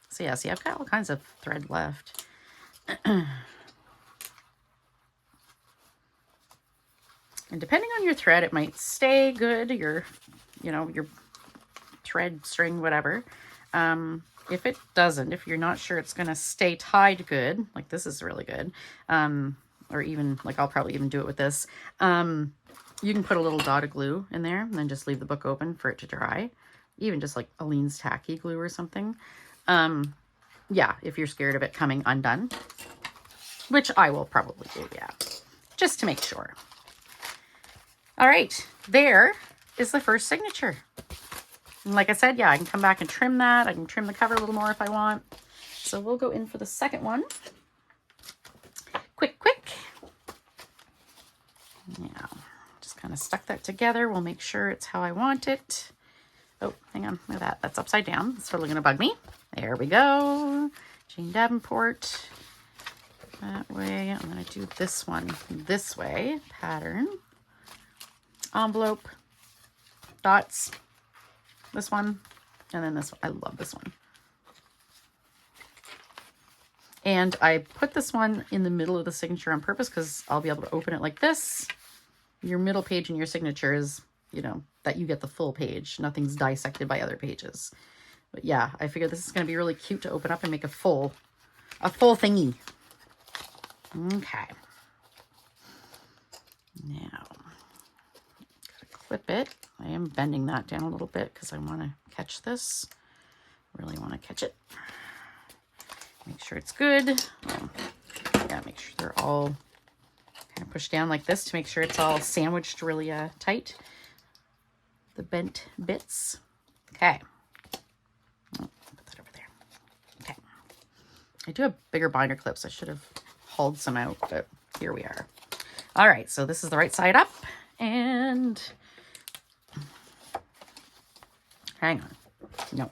S1: So yeah, see, I've got all kinds of thread left. And depending on your thread, it might stay good, your thread, string, whatever. If it doesn't, if you're not sure it's going to stay tied good, like this is really good, or even, like I'll probably even do it with this, you can put a little dot of glue in there and then just leave the book open for it to dry. Even just like Aleene's tacky glue or something. Yeah, if you're scared of it coming undone, which I will probably do, yeah, just to make sure. All right, there is the first signature. And like I said, yeah, I can come back and trim that. I can trim the cover a little more if I want. So we'll go in for the second one. Quick. Yeah, just kind of stuck that together. We'll make sure it's how I want it. Oh, hang on, look at that. That's upside down. It's totally gonna bug me. There we go. Jane Davenport. That way. I'm gonna do this one this way. Pattern. Envelope. Dots. This one. And then this one. I love this one. And I put this one in the middle of the signature on purpose because I'll be able to open it like this. Your middle page in your signature is, you know, that you get the full page. Nothing's dissected by other pages. But yeah, I figured this is going to be really cute to open up and make a full thingy. Okay. Now, gotta clip it. I am bending that down a little bit because I want to catch this. Really want to catch it. Make sure it's good. Yeah, make sure they're all kind of pushed down like this to make sure it's all sandwiched really tight. The bent bits. Okay. Oh, put that over there. Okay. I do have bigger binder clips. I should have hauled some out, but here we are. All right, so this is the right side up, and hang on. No.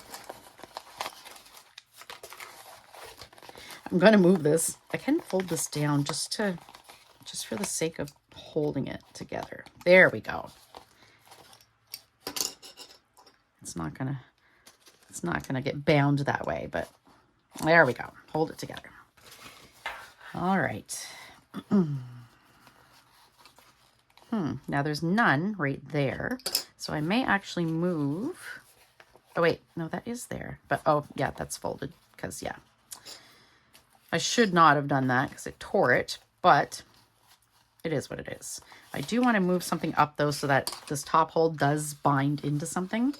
S1: I'm going to move this. I can fold this down just for the sake of holding it together. There we go. It's not gonna get bound that way, but there we go. Hold it together. All right. Now there's none right there, so I may actually move. Oh wait, no, that is there. But oh yeah, that's folded because yeah. I should not have done that because it tore it, but it is what it is. I do want to move something up though so that this top hole does bind into something.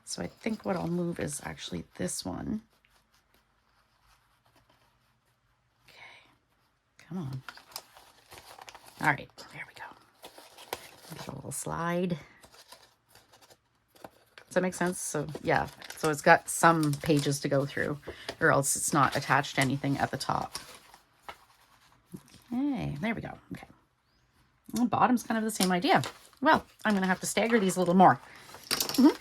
S1: So I think what I'll move is actually this one. Okay, come on. All right, there we go. Get a little slide. Does that make sense? So yeah, so it's got some pages to go through or else it's not attached to anything at the top. Okay, there we go. Okay. The bottom's kind of the same idea. Well, I'm going to have to stagger these a little more. Okay,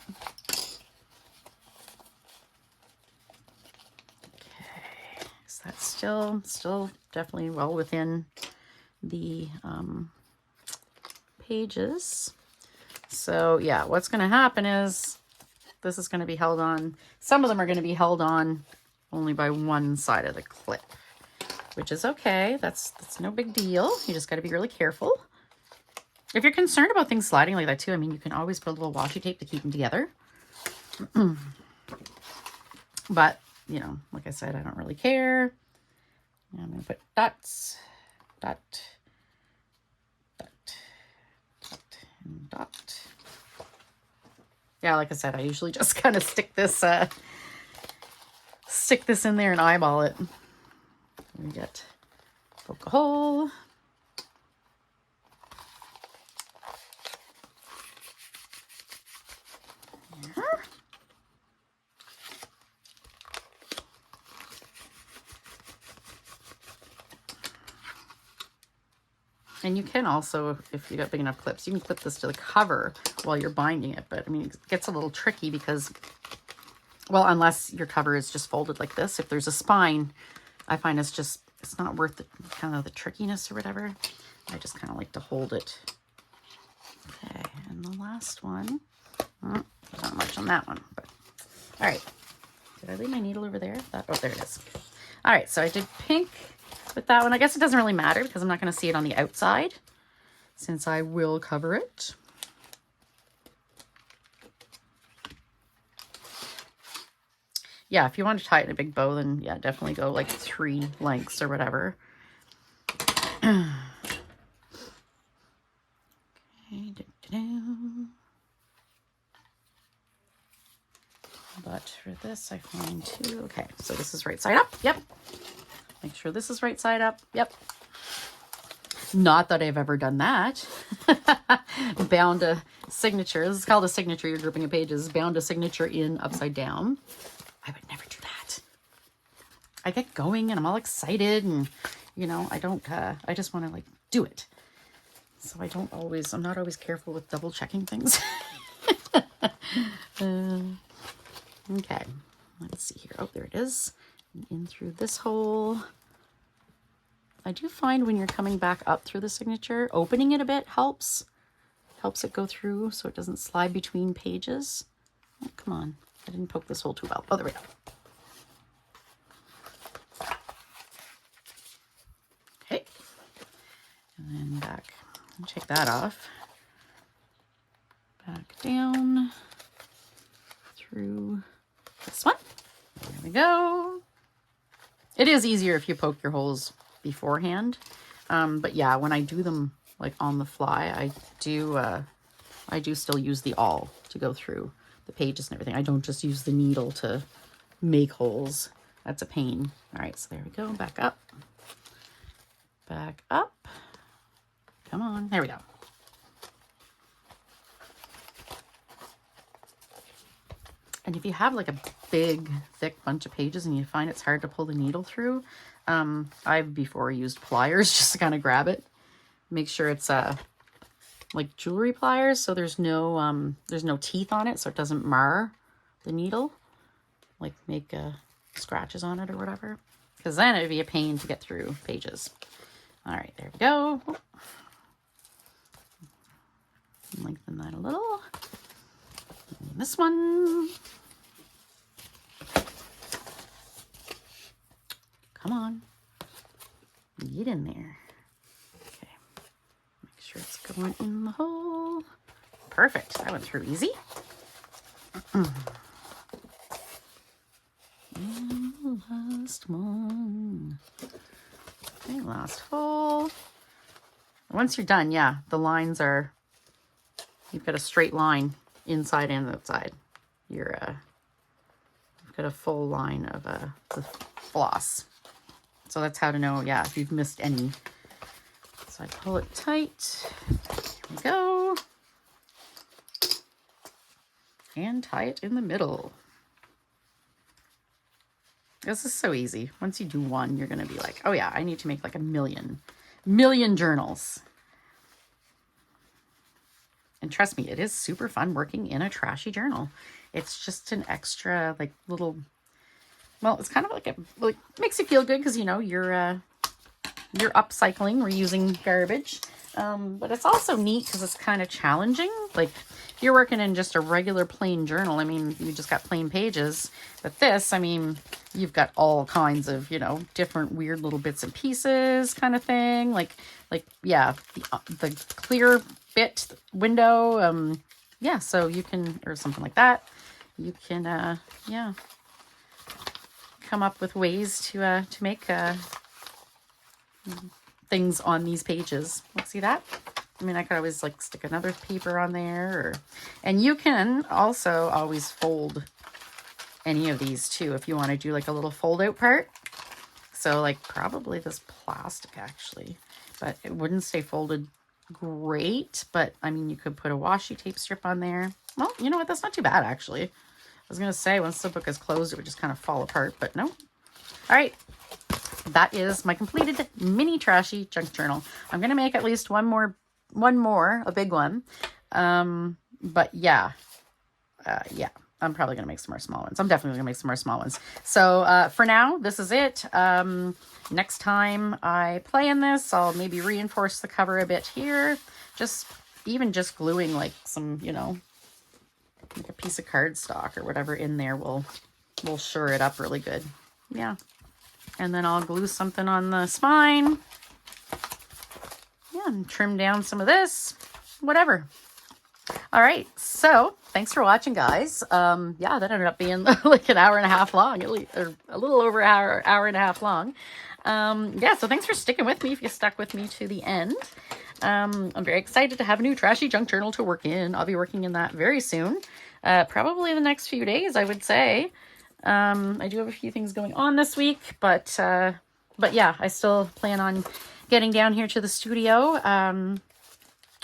S1: so that's still definitely well within the pages. So yeah, what's going to happen is this is going to be held on. Some of them are going to be held on only by one side of the clip, which is okay. That's no big deal. You just got to be really careful. If you're concerned about things sliding like that too, I mean, you can always put a little washi tape to keep them together. But, you know, like I said, I don't really care. I'm going to put dots, dot, dot, dot, and dot. Yeah, like I said, I usually just kind of stick this in there and eyeball it. We get poke a hole. And you can also, if you got big enough clips, you can clip this to the cover while you're binding it. But I mean, it gets a little tricky because, well, unless your cover is just folded like this, if there's a spine, I find it's not worth the kind of the trickiness or whatever. I just kind of like to hold it. Okay, and the last one, not much on that one, but all right. Did I leave my needle over there? Oh, there it is. All right, so I did pink with that one. I guess it doesn't really matter because I'm not going to see it on the outside since I will cover it. Yeah, if you want to tie it in a big bow, then yeah, definitely go like 3 lengths or whatever. Okay, but for this, I find 2. Okay, so this is right side up. Yep. Make sure this is right side up. Yep. Not that I've ever done that. Bound a signature. This is called a signature. You're grouping of pages. Bound a signature in upside down. I would never do that. I get going and I'm all excited and, you know, I don't, I just want to like do it. So I'm not always careful with double checking things. Okay, let's see here. Oh, there it is. In through this hole. I do find when you're coming back up through the signature, opening it a bit helps it go through so it doesn't slide between pages. Oh, come on. I didn't poke this hole too well. Oh, there we go. Okay. And then back. Take that off. Back down through this one. There we go. It is easier if you poke your holes beforehand. But yeah, when I do them like on the fly, I do still use the awl to go through the pages and everything. I don't just use the needle to make holes. That's a pain. All right, so there we go. Back up. Back up. Come on. There we go. And if you have like a big, thick bunch of pages and you find it's hard to pull the needle through, I've before used pliers just to kind of grab it. Make sure it's like jewelry pliers, so there's no teeth on it, so it doesn't mar the needle, like make scratches on it or whatever. Because then it'd be a pain to get through pages. All right, there we go. Lengthen that a little. And this one. Come on. Get in there. Okay. Make sure it's going in the hole. Perfect. That went through easy. Come on. Okay, last full. Once you're done, yeah, the lines are, you've got a straight line inside and outside. You've got a full line of the floss. So that's how to know, yeah, if you've missed any. So I pull it tight. Here we go. And tie it in the middle. This is so easy. Once you do one, you're going to be like, oh yeah, I need to make like a million journals. And trust me, it is super fun working in a trashy journal. It's just an extra like little, well, it's kind of like makes you feel good because, you know, you're upcycling, reusing garbage. But it's also neat because it's kind of challenging. Like if you're working in just a regular plain journal, I mean, you just got plain pages. But this, I mean, you've got all kinds of, you know, different weird little bits and pieces kind of thing. Like yeah, the clear bit window. Yeah, so you can, or something like that. You can, yeah, come up with ways to make things on these pages. Let's see that. I mean, I could always like stick another paper on there, and you can also always fold any of these too if you want to do like a little fold out part. So like probably this plastic actually, but it wouldn't stay folded great. But I mean, you could put a washi tape strip on there. Well, you know what? That's not too bad actually. I was gonna say once the book is closed, it would just kind of fall apart, but no. All right. That is my completed mini trashy junk journal. I'm going to make at least one more, a big one. But yeah, yeah, I'm probably going to make some more small ones. I'm definitely going to make some more small ones. So, for now, this is it. Next time I play in this, I'll maybe reinforce the cover a bit here. Even just gluing like some, you know, like a piece of cardstock or whatever in there will shore it up really good. Yeah. And then I'll glue something on the spine. Yeah, and trim down some of this, whatever. All right, so thanks for watching, guys. Yeah, that ended up being like an hour and a half long, or a little over an hour and a half long. Yeah, so thanks for sticking with me if you stuck with me to the end. I'm very excited to have a new trashy junk journal to work in. I'll be working in that very soon. Probably the next few days, I would say. I do have a few things going on this week, but yeah, I still plan on getting down here to the studio,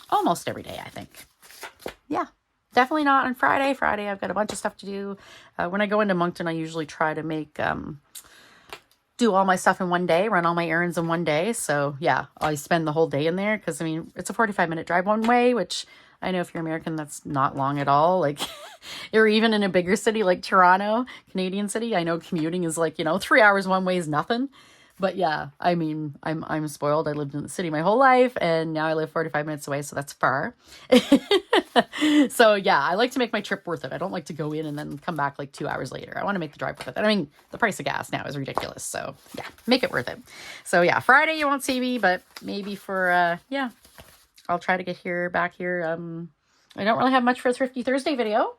S1: almost every day, I think. Yeah, definitely not on Friday. Friday, I've got a bunch of stuff to do. When I go into Moncton, I usually try to make, do all my stuff in one day, run all my errands in one day. So yeah, I spend the whole day in there because I mean, it's a 45-minute drive one way, which I know if you're American, that's not long at all. Like, or even in a bigger city like Toronto, Canadian city, I know commuting is like, you know, 3 hours one way is nothing. But yeah, I mean, I'm spoiled. I lived in the city my whole life, and now I live 45 minutes away, so that's far. So yeah, I like to make my trip worth it. I don't like to go in and then come back like 2 hours later. I want to make the drive worth it. I mean, the price of gas now is ridiculous, so yeah, make it worth it. So yeah, Friday you won't see me, but maybe for yeah, I'll try to get back here. I don't really have much for a Thrifty Thursday video,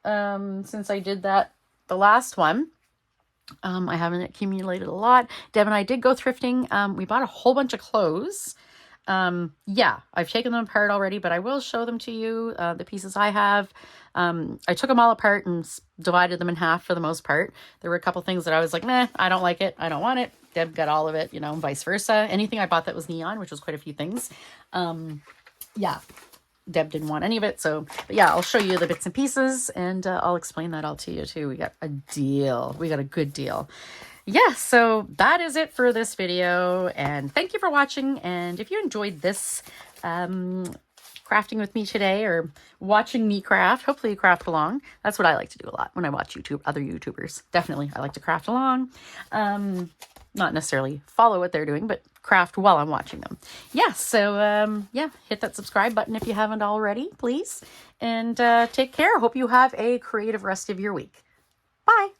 S1: since I did that the last one. I haven't accumulated a lot. Deb and I did go thrifting. We bought a whole bunch of clothes. Yeah, I've taken them apart already, but I will show them to you, the pieces I have. I took them all apart and divided them in half for the most part. There were a couple things that I was like, meh, I don't like it. I don't want it. Deb got all of it, you know, vice versa. Anything I bought that was neon, which was quite a few things. Yeah, Deb didn't want any of it. So, but yeah, I'll show you the bits and pieces, and I'll explain that all to you too. We got a deal. We got a good deal. Yeah, so that is it for this video, and thank you for watching. And if you enjoyed this crafting with me today, or watching me craft, hopefully you craft along. That's what I like to do a lot when I watch other YouTubers. Definitely, I like to craft along. Not necessarily follow what they're doing, but craft while I'm watching them. Yeah, so yeah, hit that subscribe button if you haven't already, please. And take care. Hope you have a creative rest of your week. Bye.